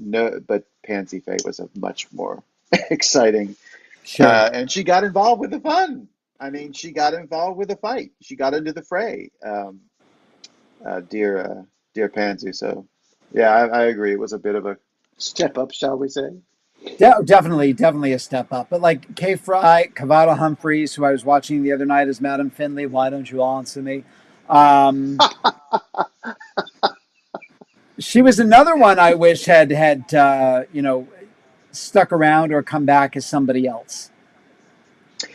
Pansy Faye was a much more exciting, sure. and she got involved with the fun. I mean, she got involved with the fight. She got into the fray, dear Pansy. So, yeah, I agree. It was a bit of a step up, shall we say? Definitely a step up. But like Kay Fry, Kavada Humphreys, who I was watching the other night as Madam Finley, why don't you answer me? Um, she was another one I wish had stuck around or come back as somebody else.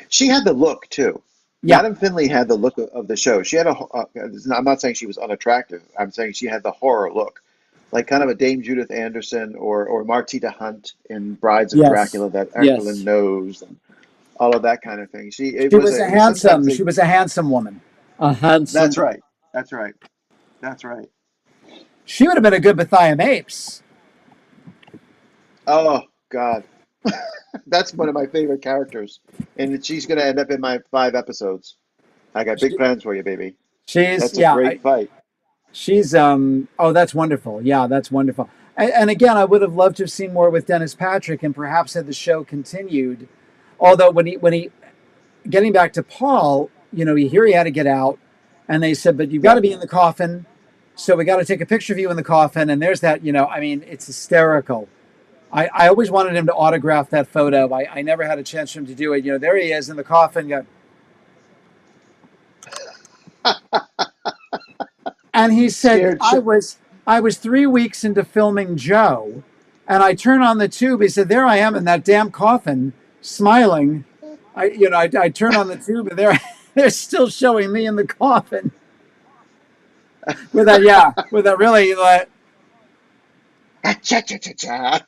She had the look too. Yeah, Madam Finley had the look of the show. She had I'm not saying she was unattractive. I'm saying she had the horror look, like kind of a Dame Judith Anderson or Martita Hunt in Brides of Yes. Dracula, that aquiline Yes. nose and all of that kind of thing. It was sometimes she was a handsome woman. A handsome. that's right. That's right. That's right. She would have been a good Bethia Mapes. Oh God. That's one of my favorite characters. And she's gonna end up in my 5 episodes. I got big She, plans for you, baby. she's That's a yeah, great fight. she's oh, that's wonderful. Yeah, that's wonderful. And again, I would have loved to have seen more with Dennis Patrick, and perhaps had the show continued. Although when he getting back to Paul, he had to get out, and they said, but you've got Yeah. to be in the coffin, so we got to take a picture of you in the coffin. And there's that, I mean, it's hysterical. I always wanted him to autograph that photo. I never had a chance for him to do it. There he is in the coffin. And he said, Scared I was 3 weeks into filming Joe, and I turn on the tube. He said, there I am in that damn coffin, smiling. I turn on the tube, and they're still showing me in the coffin with that really. Cha cha cha cha.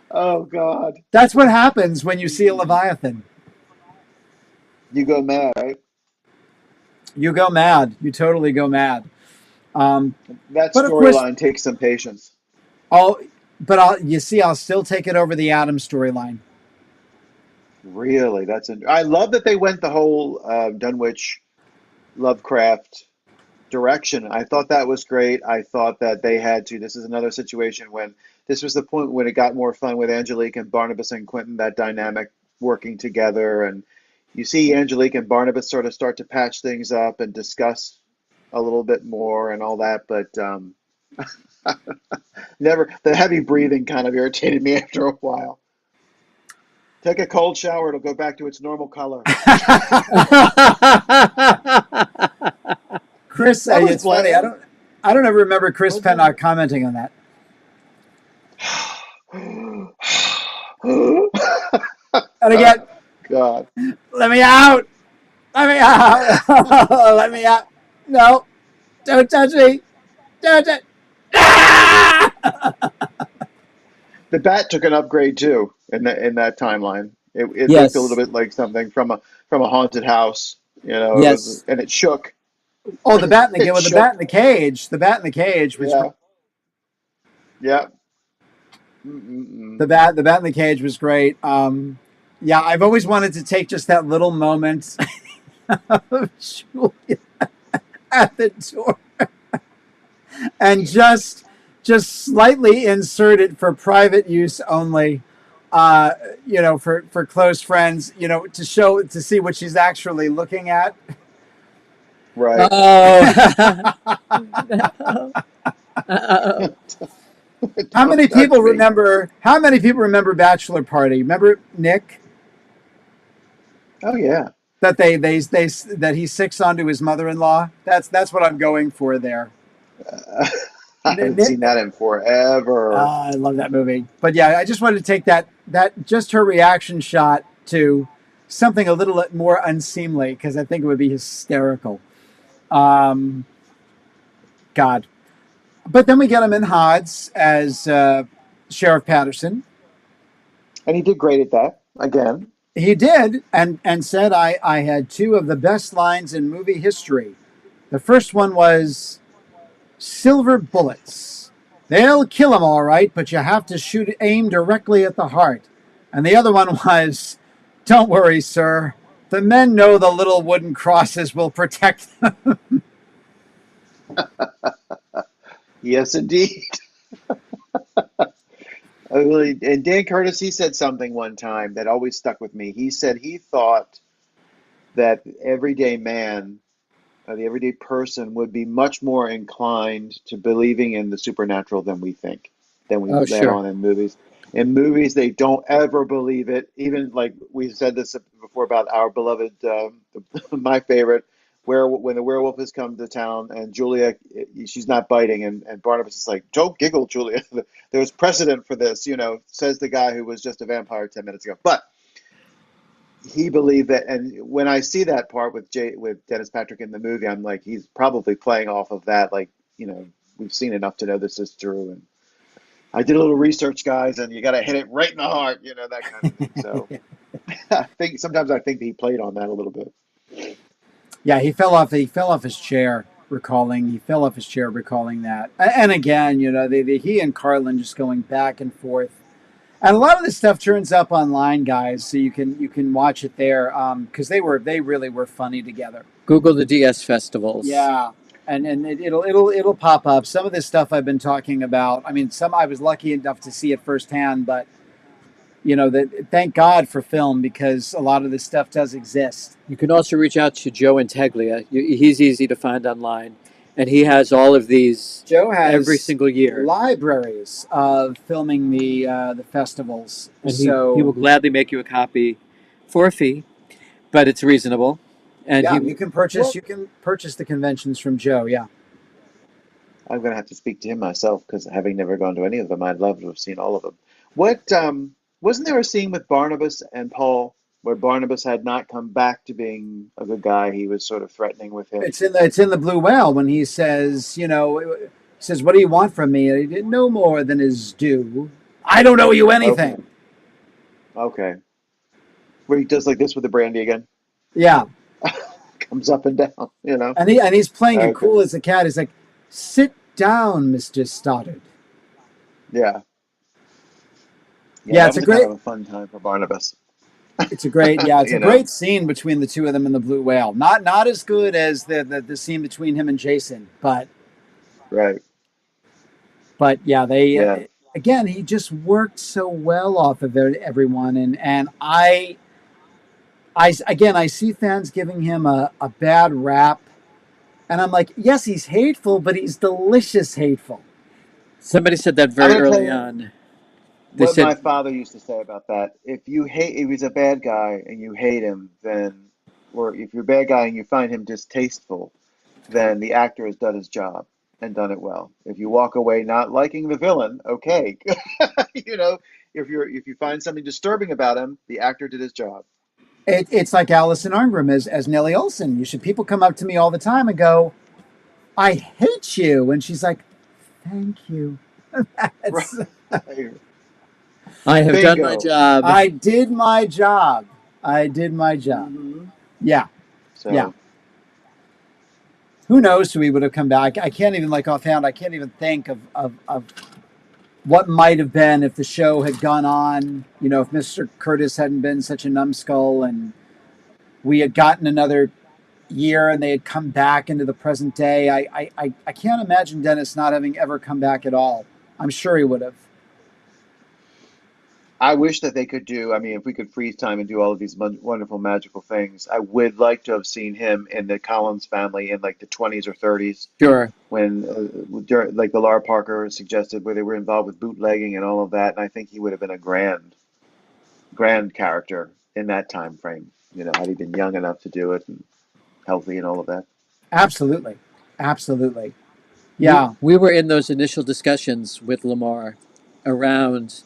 Oh God. That's what happens when you see a Leviathan. You go mad, right? You go mad. You totally go mad. Um, That but of course, storyline takes some patience. I'll. I'll still take it over the Adam storyline. Really, I love that they went the whole Dunwich Lovecraft direction. I thought that was great. I thought that they had to. This is another situation when this was the point when it got more fun with Angelique and Barnabas and Quentin, that dynamic working together. And you see Angelique and Barnabas sort of start to patch things up and discuss a little bit more and all that. But never, the heavy breathing kind of irritated me after a while. Take a cold shower, it'll go back to its normal color. Chris, That was it's funny. bland. I don't ever remember Chris Was it? Pennock commenting on that. And Oh, again, God. let me out. Let me out. Let me out. No, don't touch me. Don't touch. Ah! The bat took an upgrade too. in that timeline. It looked a little Yes. bit like something from a haunted house. It was, Yes. and it shook. Oh, the bat in the It with the bat shook. in the cage. The bat in the cage was great. Yeah, yeah. Mm-mm-mm. The bat in the cage was great. Yeah, I've always wanted to take just that little moment of Julia at the door and just slightly insert it for private use only. For close friends, to see what she's actually looking at. Right. Oh. Oh. How many Don't touch people me. remember? How many people remember Bachelor Party? Remember Nick Oh yeah. that that he sicks onto his mother-in-law? That's what I'm going for there. I haven't seen that in forever. I love that movie. But yeah, I just wanted to take that just her reaction shot to something a little more unseemly because I think it would be hysterical. Um, God. But then we get him in Hod's as Sheriff Patterson. And he did great at that again. He did, and said, I had two of the best lines in movie history. The first one was, "Silver bullets. They'll kill him all right, but you have to aim directly at the heart." And the other one was, "Don't worry, sir. The men know the little wooden crosses will protect them." Yes, indeed. Really, and Dan Curtis, he said something one time that always stuck with me. He said he thought that the everyday man, the everyday person, would be much more inclined to believing in the supernatural than we think, than we Oh, let sure. on in movies. In movies, they don't ever believe it. Even like we said this before about our beloved, my favorite, where when the werewolf has come to town and Julia, she's not biting, and Barnabas is like, "Don't giggle, Julia. There's precedent for this," says the guy who was just a vampire 10 minutes ago. But he believed that, and when I see that part with Dennis Patrick in the movie, I'm like, he's probably playing off of that. Like, we've seen enough to know this is true. And I did a little research, guys, and you got to hit it right in the heart, that kind of thing. So I think he played on that a little bit. Yeah, he fell off. He fell off his chair recalling. He fell off his chair recalling that. And again, he and Carlin just going back and forth. And a lot of this stuff turns up online, guys, so you can watch it there because they really were funny together. Google the DS festivals. Yeah, and it'll pop up. Some of this stuff I've been talking about. I mean, some I was lucky enough to see it firsthand, but thank God for film because a lot of this stuff does exist. You can also reach out to Joe Integlia. He's easy to find online, and he has all of these Joe has every single year. libraries of filming the festivals, And so he will gladly make you a copy for a fee, but it's reasonable. And yeah, you can purchase the conventions from Joe. Yeah. I'm going to have to speak to him myself because having never gone to any of them, I'd love to have seen all of them. What wasn't there a scene with Barnabas and Paul where Barnabas had not come back to being a good guy? He was sort of threatening with him. It's in the Blue Whale when he says, "What do you want from me?" And he did no more than his due. I don't owe you anything. Okay. Where he does like this with the brandy again. Yeah. Comes up and down, And he's playing it cool as a cat. He's like, "Sit down, Mr. Stoddard." Yeah. Yeah, it's kind of a fun time for Barnabas. It's a great great scene between the two of them in the Blue Whale. Not as good as the scene between him and Jason, but right. But yeah, again, he just worked so well off of everyone, and I see fans giving him a bad rap, and I'm like, yes, he's hateful, but he's delicious hateful. Somebody said that very early on. They said, my father used to say about that: if he's a bad guy and you hate him, or if you're a bad guy and you find him distasteful, then the actor has done his job and done it well. If you walk away not liking the villain, okay, if you find something disturbing about him, the actor did his job. It's like Alison Arngrim as Nellie Olson. People come up to me all the time and go, "I hate you," and she's like, "Thank you." Right. I have done my Bingo. job. I did my job. I did my job. Mm-hmm. Yeah. So Yeah. Who knows who he would have come back? I can't even, like, offhand, I can't even think of what might have been if the show had gone on, you know, if Mr. Curtis hadn't been such a numbskull and we had gotten another year and they had come back into the present day. I can't imagine Dennis not having ever come back at all. I'm sure he would have. I wish that they could do, I mean, if we could freeze time and do all of these wonderful magical things, I would like to have seen him in the Collins family in like the 20s or 30s Sure. when, during, like the Lar Parker suggested, where they were involved with bootlegging and all of that. And I think he would have been a grand character in that time frame, you know, had he been young enough to do it and healthy and all of that. Absolutely. Absolutely. Yeah. We were in those initial discussions with Lamar around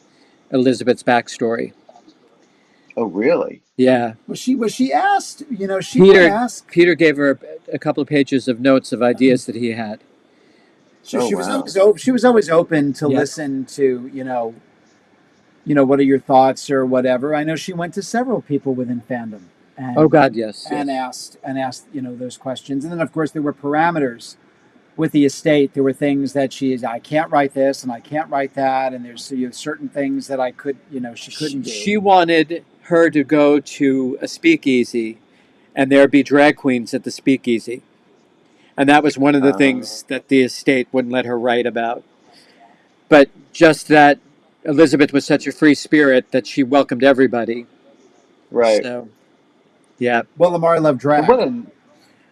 Elizabeth's backstory. Oh, really? Yeah. Was she asked? You know, she would ask. Peter gave her a couple of pages of notes of ideas that he had. She Oh, was wow. always open to Yeah. listen to, you know, what are your thoughts or whatever. I know she went to several people within fandom. And, Oh God, yes. and asked, you know, those questions. And then, of course, there were parameters with the estate. There were things that I can't write this and I can't write that. And there's, you know, certain things that I could, you know, she couldn't do. She wanted her to go to a speakeasy and there'd be drag queens at the speakeasy. And that was one of the things that the estate wouldn't let her write about. But just that Elizabeth was such a free spirit that she welcomed everybody. Right. So, yeah. Well, Lamar loved drag. And what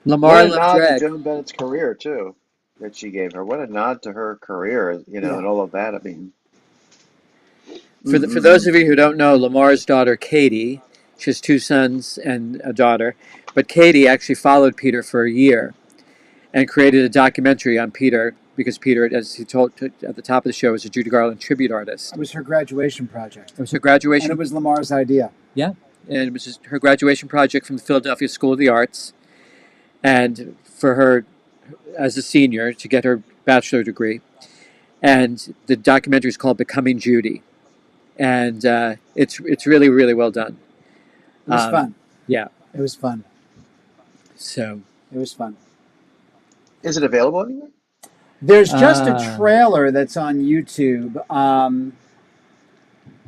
Lamar a loved nod drag. to Joan Bennett's career too, that she gave her. What a nod to her career, you know, Yeah. and all of that. I mean, For those of you who don't know, Lamar's daughter, Katie, she has 2 sons and a daughter, but Katie actually followed Peter for a year and created a documentary on Peter because Peter, as he told at the top of the show, is a Judy Garland tribute artist. It was her graduation project. It was her graduation. And it was Lamar's idea. Yeah, and it was just her graduation project from the Philadelphia School of the Arts, and for her as a senior to get her bachelor degree. And the documentary is called Becoming Judy. And it's really, really well done. It was fun. Yeah. It was fun. So It was fun. is it available anywhere? There's just a trailer that's on YouTube.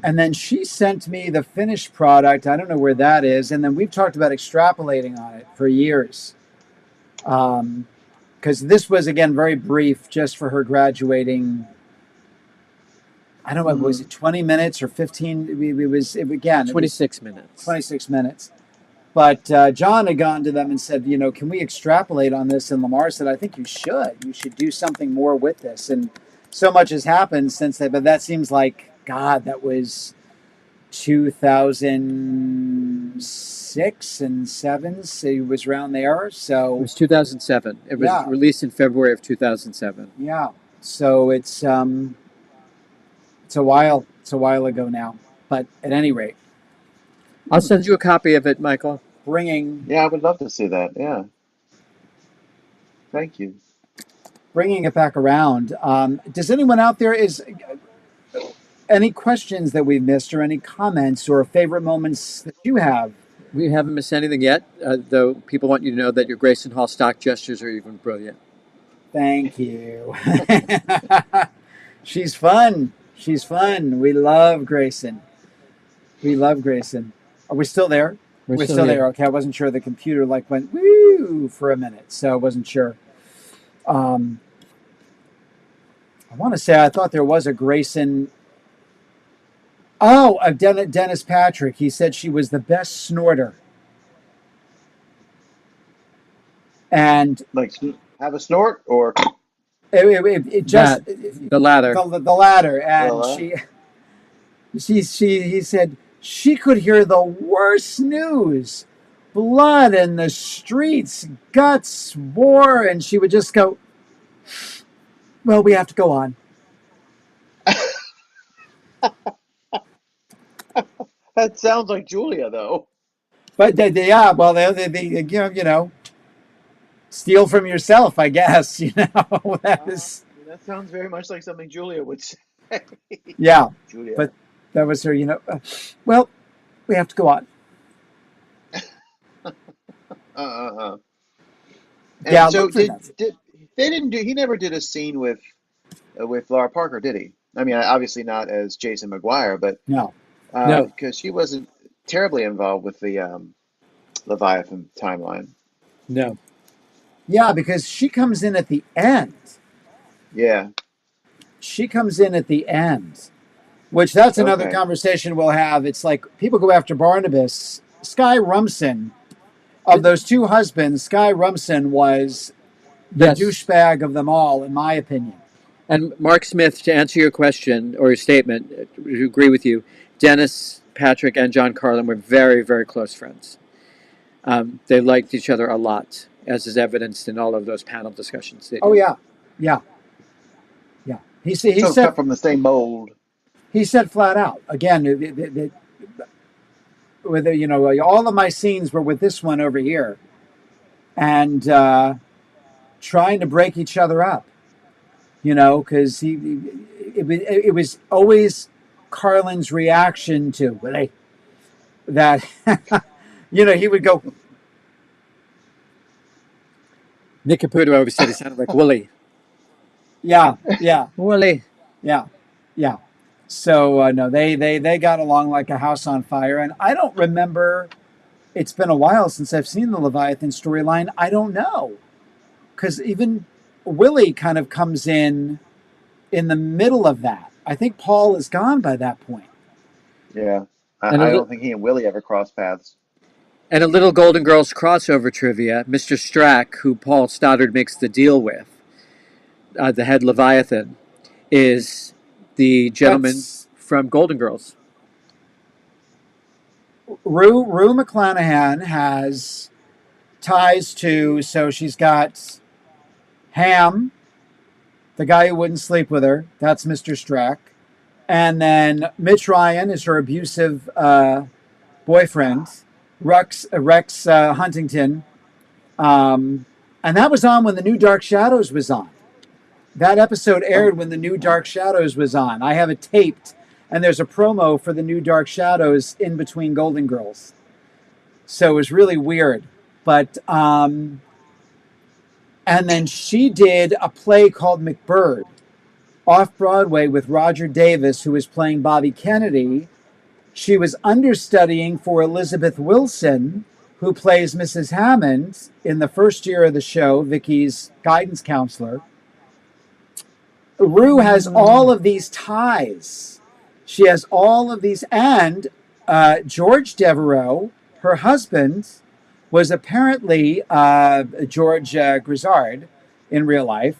And then she sent me the finished product. I don't know where that is. And then we've talked about extrapolating on it for years. Because this was, again, very brief, just for her graduating. I don't know, was it 20 minutes or 15? It was 26 minutes. 26 minutes. But John had gone to them and said, you know, can we extrapolate on this? And Lamar said, I think you should. You should do something more with this. And so much has happened since then. But that seems like, God, that was 2006 and 7. So it was around there. So It was 2007. It was released in February of 2007. Yeah. So it's a while ago now. But at any rate, I'll send you a copy of it, Michael. Yeah, I would love to see that. Yeah. Thank you. Bringing it back around. Does anyone out there any questions that we've missed or any comments or favorite moments that you have? We haven't missed anything yet, though people want you to know that your Grayson Hall stock gestures are even brilliant. Thank you. She's fun. She's fun. We love Grayson. Are we still there? We're still there. Okay, I wasn't sure. The computer went woo for a minute, so I wasn't sure. I want to say I thought there was a Grayson. Oh, Dennis Patrick. He said she was the best snorter. And have a snort or it just the latter. The latter, and he said she could hear the worst news, blood in the streets, guts, war, and she would just go, well, we have to go on. That sounds like Julia, though. But they you know, steal from yourself, I guess. You know, that sounds very much like something Julia would say. Yeah, Julia. but That was her, well, we have to go on. And Yeah, so look for that. he never did a scene with Laura Parker, did he? I mean, obviously not as Jason McGuire, but No. No, because she wasn't terribly involved with the Leviathan timeline. no. Yeah, because she comes in at the end. Yeah. She comes in at the end, which that's another Okay. conversation we'll have. It's like people go after Barnabas. Sky Rumson, of those two husbands, Sky Rumson was the Yes. douchebag of them all, in my opinion. And Mark Smith, to answer your question or your statement, to agree with you, Dennis, Patrick, and John Carlin were very, very close friends. They liked each other a lot, as is evidenced in all of those panel discussions. They Oh did. yeah, yeah, yeah. He So said cut from the same mold. he said flat out again. With all of my scenes were with this one over here, and trying to break each other up. Because it was always Carlin's reaction to Willie that he would go, Nick Caputo always said he sounded like Willie. yeah, Willie. yeah. So no, they got along like a house on fire, and I don't remember. It's been a while since I've seen the Leviathan storyline. I don't know, because even Willie kind of comes in the middle of that. I think Paul is gone by that point. Yeah. And I don't think he and Willie ever crossed paths. And a little Golden Girls crossover trivia. Mr. Strack, who Paul Stoddard makes the deal with, the head Leviathan, is the gentleman from Golden Girls. Rue McClanahan has ties to, so she's got Ham, the guy who wouldn't sleep with her. That's Mr. Strack. And then Mitch Ryan is her abusive boyfriend, Rex Huntington. And that was on when the new Dark Shadows was on. That episode aired when the new Dark Shadows was on. I have it taped, and there's a promo for the new Dark Shadows in between Golden Girls. So it was really weird. But, and then she did a play called McBird off Broadway with Roger Davis, who was playing Bobby Kennedy. She was understudying for Elizabeth Wilson, who plays Mrs. Hammond in the first year of the show, Vicky's guidance counselor. Rue has all of these ties. She has all of these. And George Devereaux, her husband, was apparently George Grizzard in real life,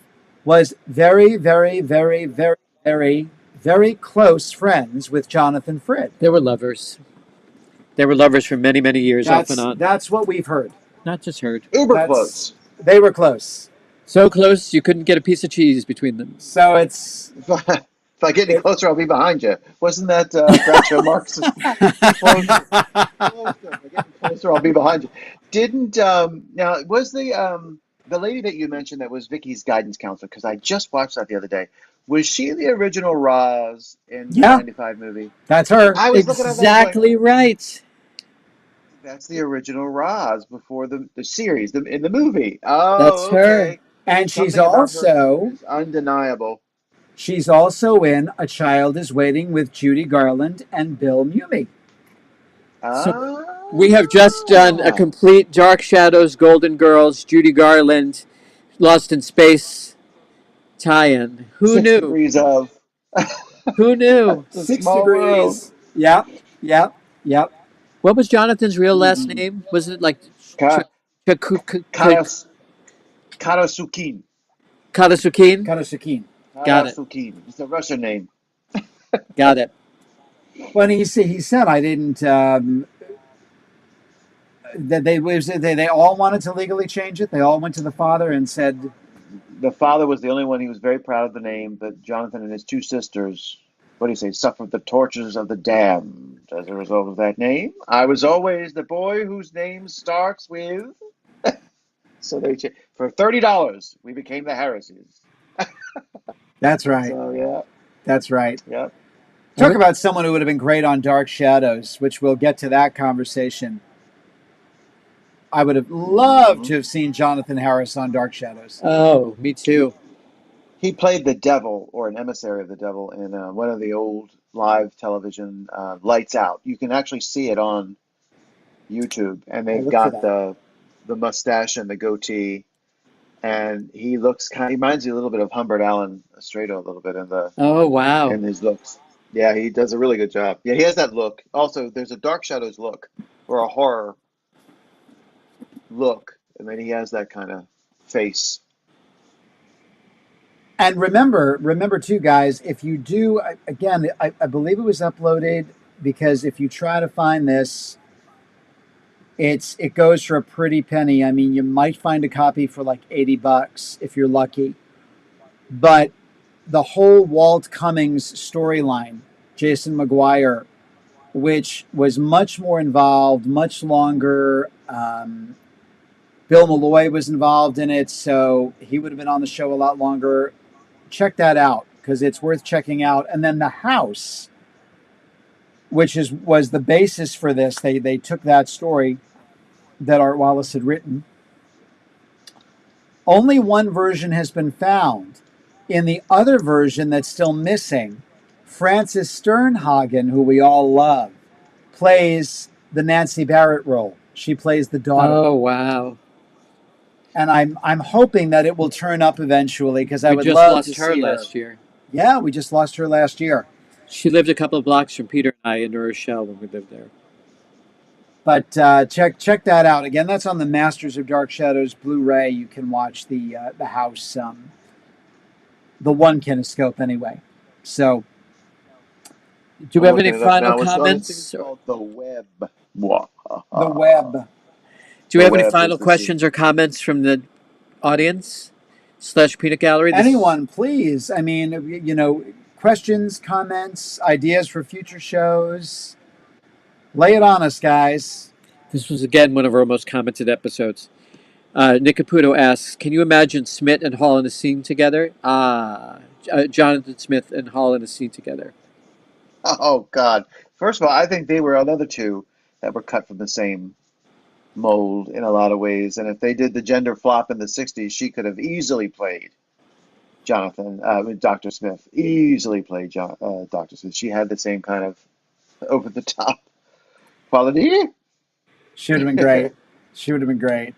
was very, very, very, very, very, very close friends with Jonathan Frid. They were lovers. They were lovers for many, many years, off and on. That's what we've heard. Not just heard. Uber close. They were close. So close, you couldn't get a piece of cheese between them. So it's... If I get any closer, I'll be behind you. Wasn't that Groucho Marx's closer? If I get any closer, I'll be behind you. Didn't now was the lady that you mentioned that was Vicky's guidance counselor? Because I just watched that the other day. Was she the original Roz in the '95 movie? That's her. I was looking at that going, Exactly right. that's the original Roz before the series, in the movie. Oh, That's her. okay. And she's Something about her also... is undeniable. She's also in A Child is Waiting with Judy Garland and Bill Mumy. So we have just done a complete Dark Shadows, Golden Girls, Judy Garland, Lost in Space tie-in. Who 6 knew? degrees of. Who knew? 6 small degrees. world. Yep. What was Jonathan's real last name? Was it like Karasukin. Karasukin? Karasukin. Got it. Karasukin. It's a Russian name. Got it. When he said I didn't... that they all wanted to legally change it. They all went to the father and said... The father was the only one. He was very proud of the name, but Jonathan and his 2 sisters, what do you say, suffered the tortures of the damned as a result of that name. I was always the boy whose name starts with... So they for $30, we became the Harrises. That's right. So, yeah. That's right. Yep. Talk about someone who would have been great on Dark Shadows, which we'll get to that conversation. I would have loved to have seen Jonathan Harris on Dark Shadows. Oh, me too. He played the devil or an emissary of the devil in one of the old live television Lights Out. You can actually see it on YouTube, and I'll they've look for got that. the mustache and the goatee, and he looks he reminds you a little bit of Humbert Allen Estrado a little bit Oh, wow. in his looks. Yeah, he does a really good job. Yeah, he has that look. Also, there's a Dark Shadows look or a horror look, and then he has that kind of face. And remember too, guys, if you do, again, I believe it was uploaded, because if you try to find this, it goes for a pretty penny. I mean, you might find a copy for like $80 if you're lucky. But the whole Walt Cummings storyline, Jason Maguire, which was much more involved, much longer. Bill Malloy was involved in it, so he would have been on the show a lot longer. Check that out, because it's worth checking out. And then The House, which was the basis for this. They took that story that Art Wallace had written. Only one version has been found. In the other version that's still missing, Frances Sternhagen, who we all love, plays the Nancy Barrett role. She plays the daughter. Oh, wow. And I'm hoping that it will turn up eventually, because I We would just love lost to her see last year. Yeah, we just lost her last year. She lived a couple of blocks from Peter and I in New Rochelle when we lived there. But check that out. Again, that's on the Masters of Dark Shadows Blu-ray. You can watch the House, the one kinescope anyway. So, Do we have any Looking it up final now. It's on this thing comments? called the web. the web. Do we The have any web final is the questions or comments from the audience / peanut gallery? Anyone, please. I mean, questions, comments, ideas for future shows. Lay it on us, guys. This was again one of our most commented episodes. Nick Caputo asks, "Can you imagine Smith and Hall in a scene together?" Jonathan Smith and Hall in a scene together. Oh God! First of all, I think they were another two that were cut from the same mold in a lot of ways. And if they did the gender flop in the '60s, she could have easily played Dr. Smith. Easily played Dr. Smith. She had the same kind of over the top quality. She would have been great. She would have been great.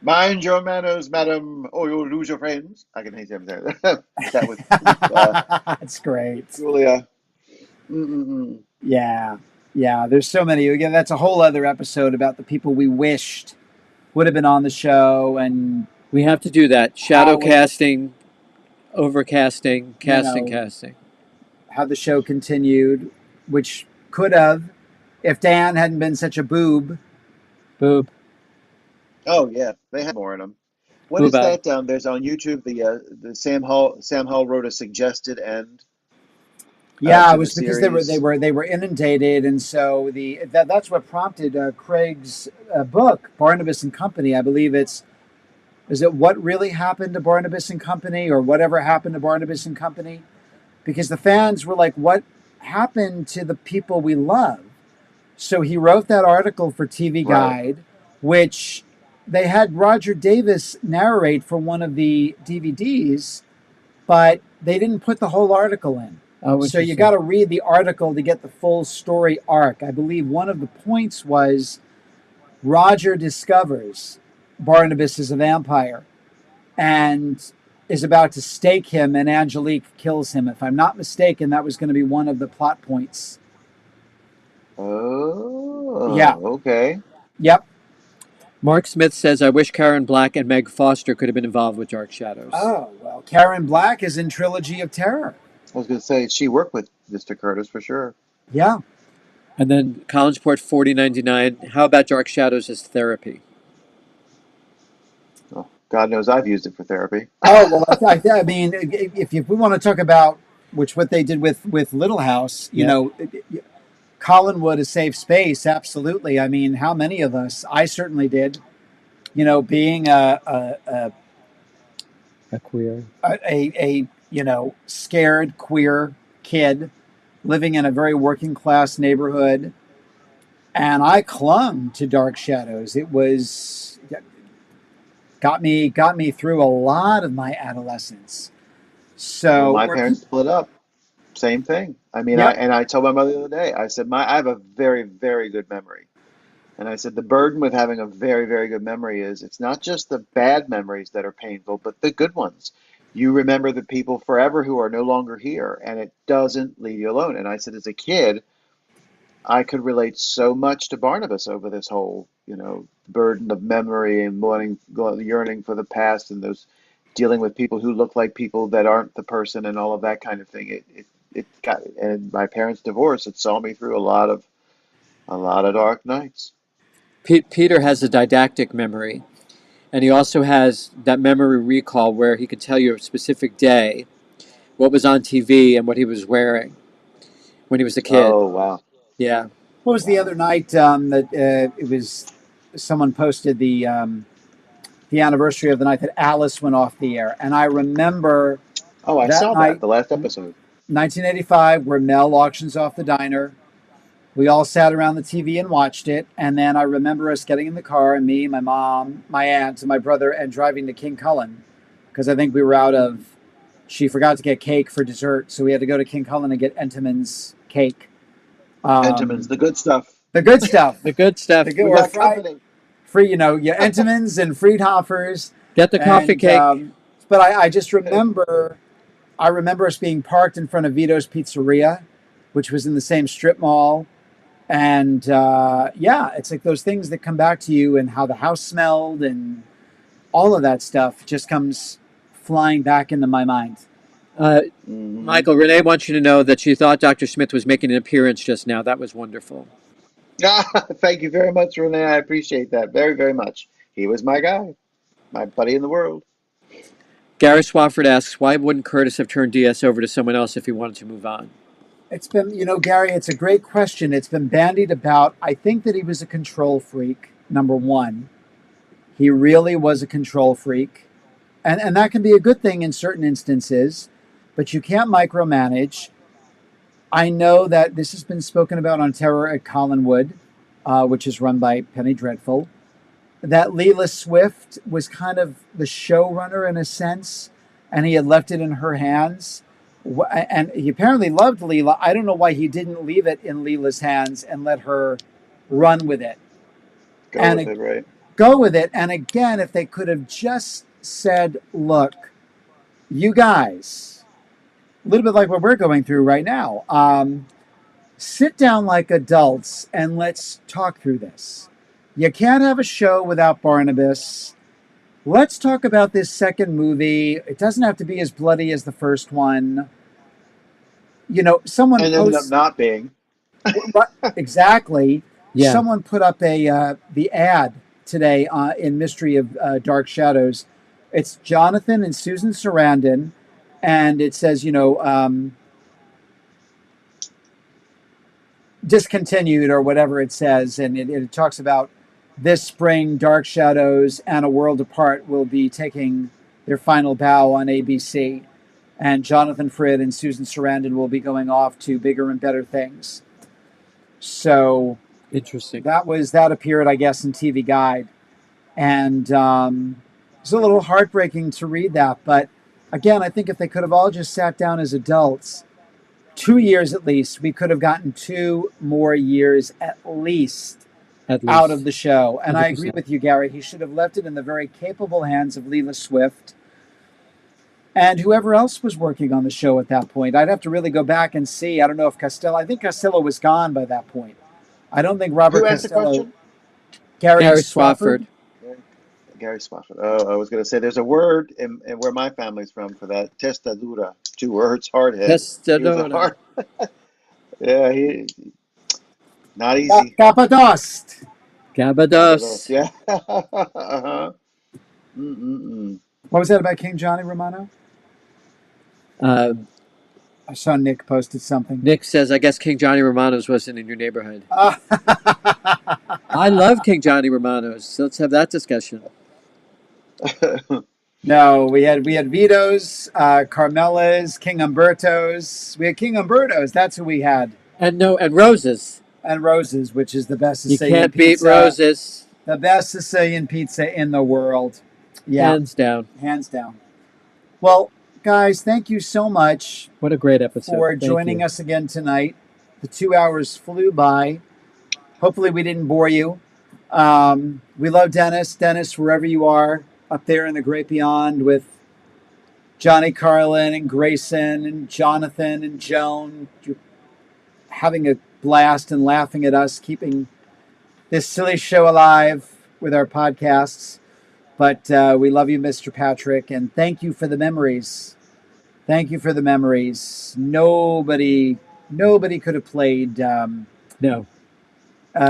Mind your manners, madam, or you'll lose your friends. I can hate him there. That with That's great. Julia. Mm-mm-mm. Yeah. There's so many. Again, that's a whole other episode about the people we wished would have been on the show, and We have to do that. Shadow casting, overcasting, casting. how the show continued, which could have, if Dan hadn't been such a boob. Boob. Oh yeah, they had more in them. What Boob is out. that? There's on YouTube the Sam Hall wrote a suggested end. Yeah, To it was the because series. they were inundated, and so that's what prompted Craig's book, Barnabas and Company. I believe is it What Really Happened to Barnabas and Company, or Whatever Happened to Barnabas and Company? Because the fans were like, what happened to the people we love? So he wrote that article for TV Guide, which they had Roger Davis narrate for one of the DVDs, but they didn't put the whole article in. Oh, So you got to read the article to get the full story arc. I believe one of the points was Roger discovers Barnabas is a vampire and is about to stake him, and Angelique kills him. If I'm not mistaken, that was going to be one of the plot points. Oh, Yeah. okay. Yep. Mark Smith says, "I wish Karen Black and Meg Foster could have been involved with Dark Shadows." Oh, well, Karen Black is in Trilogy of Terror. I was going to say she worked with Mr. Curtis for sure. Yeah. And then Collinsport 4099, "How about Dark Shadows as therapy?" Oh, God knows I've used it for therapy. Oh, well, I mean, if we want to talk about what they did with Little House, you know, Collinwood, a safe space, absolutely. I mean, how many of us? I certainly did. Being A queer. a scared queer kid living in a very working class neighborhood, and I clung to Dark Shadows. It was got me through a lot of my adolescence. Well, So my we're parents split up. Same thing. I mean, yep. I told my mother the other day, I said, I have a very, very good memory. And I said, the burden with having a very, very good memory is it's not just the bad memories that are painful, but the good ones. You remember the people forever who are no longer here, and it doesn't leave you alone. And I said, as a kid, I could relate so much to Barnabas over this whole, burden of memory and yearning for the past and those dealing with people who look like people that aren't the person and all of that kind of thing. It got, and my parents' divorce, it saw me through a lot of dark nights. Peter has a didactic memory, and he also has that memory recall where he could tell you a specific day, what was on TV, and what he was wearing when he was a kid. Oh, wow. Yeah. What was the Wow. other night that it was someone posted the anniversary of the night that Alice went off the air, and I remember Oh, I that saw that night, the last episode. 1985, where Mel auctions off the diner. We all sat around the TV and watched it, and then I remember us getting in the car, and me, my mom, my aunt, and my brother, and driving to King Cullen because I think we were out of. She forgot to get cake for dessert, so we had to go to King Cullen and get Entenmann's cake. Entenmann's, Um, the good stuff. the good stuff. The good stuff. The good We or got fried company. free, yeah, Entenmann's and Friedhofer's, Get the coffee and cake. but I just remember I remember us being parked in front of Vito's Pizzeria, which was in the same strip mall, and yeah, it's like those things that come back to you and how the house smelled and all of that stuff just comes flying back into my mind. Uh, Hmm. Michael, Renee wants you to know that she thought Dr. Smith was making an appearance just now. That was wonderful. Thank you very much, Renee. I appreciate that very, very much. He was my guy, my buddy in the world. Gary Swafford asks, why wouldn't Curtis have turned DS over to someone else if he wanted to move on? It's been, Gary, it's a great question. It's been bandied about. I think that he was a control freak, number one. He really was a control freak. And that can be a good thing in certain instances, but you can't micromanage. I know that this has been spoken about on Terror at Collinwood, which is run by Penny Dreadful, that Leela Swift was kind of the showrunner in a sense, and he had left it in her hands. And he apparently loved Leela. I don't know why he didn't leave it in Leela's hands and let her run with it. Go And with it, right? go with it. And again, if they could have just said, look, you guys, a little bit like what we're going through right now, sit down like adults and let's talk through this. You can't have a show without Barnabas. Let's talk about this second movie. It doesn't have to be as bloody as the first one. Someone And ended up posts not being. exactly. Yeah. Someone put up the ad today in Mystery of Dark Shadows. It's Jonathan and Susan Sarandon, and it says, discontinued or whatever it says, and it talks about this spring, Dark Shadows and A World Apart will be taking their final bow on ABC, and Jonathan Frid and Susan Sarandon will be going off to bigger and better things. So Interesting. that appeared, I guess, in TV Guide, and it's a little heartbreaking to read that. But again, I think if they could have all just sat down as adults, 2 years at least, we could have gotten 2 more years at least out of the show. And I agree 100%. with you, Gary. He should have left it in the very capable hands of Leela Swift and whoever else was working on the show at that point. I'd have to really go back and see. I don't know if Costello, I think Costello was gone by that point. I don't think Robert Who asked the Costello, question? Gary Swafford. Swafford. Gary Swafford. Oh, I was going to say there's a word in where my family's from for that. Testadura. 2 words. Hardhead. He was a Testadora. hard. Yeah, he not easy. Capadost. Gabados. Yeah. Uh-huh. Mm-mm-mm. What was that about King Johnny Romano? Uh, I saw Nick posted something. Nick says, I guess King Johnny Romano's wasn't in your neighborhood. I love King Johnny Romano's. So let's have that discussion. No, we had Vito's, Carmela's, King Umberto's. We had King Umberto's. That's who we had. And roses. And Roses, which is the best You Sicilian can't pizza. beat roses. The best Sicilian pizza in the world. Yeah, Hands down. hands down. Well, guys, thank you so much What a great episode. for Thank joining you. us again tonight. The 2 hours flew by. Hopefully, we didn't bore you. We love Dennis. Dennis, wherever you are, up there in the great beyond with Johnny Carlin and Grayson and Jonathan and Joan, you're having a blast and laughing at us, keeping this silly show alive with our podcasts. But we love you, Mr. Patrick, and thank you for the memories. Thank you for the memories. Nobody could have played No.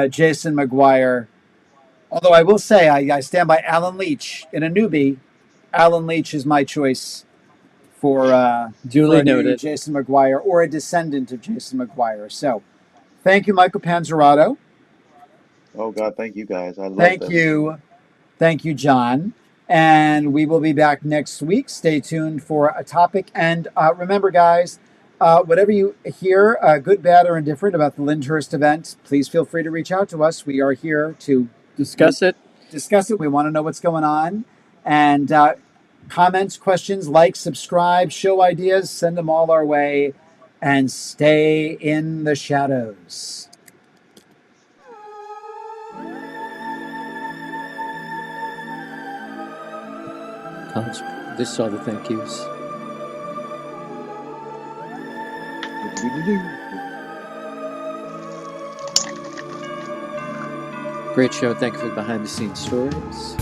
Jason Maguire. Although I will say I stand by Alan Leach. In a newbie, Alan Leach is my choice for Duly for a new noted. Jason Maguire or a descendant of Jason Maguire. So thank you, Michael Panzerato. Oh God, thank you guys. I love Thank this. you. Thank you, John. And we will be back next week. Stay tuned for a topic. And remember, guys, whatever you hear, good, bad, or indifferent about the Lyndhurst event, please feel free to reach out to us. We are here to Discuss it. We want to know what's going on. And comments, questions, like, subscribe, show ideas, send them all our way. And stay in the shadows. This is all the thank yous. Great show. Thank you for the behind the scenes stories.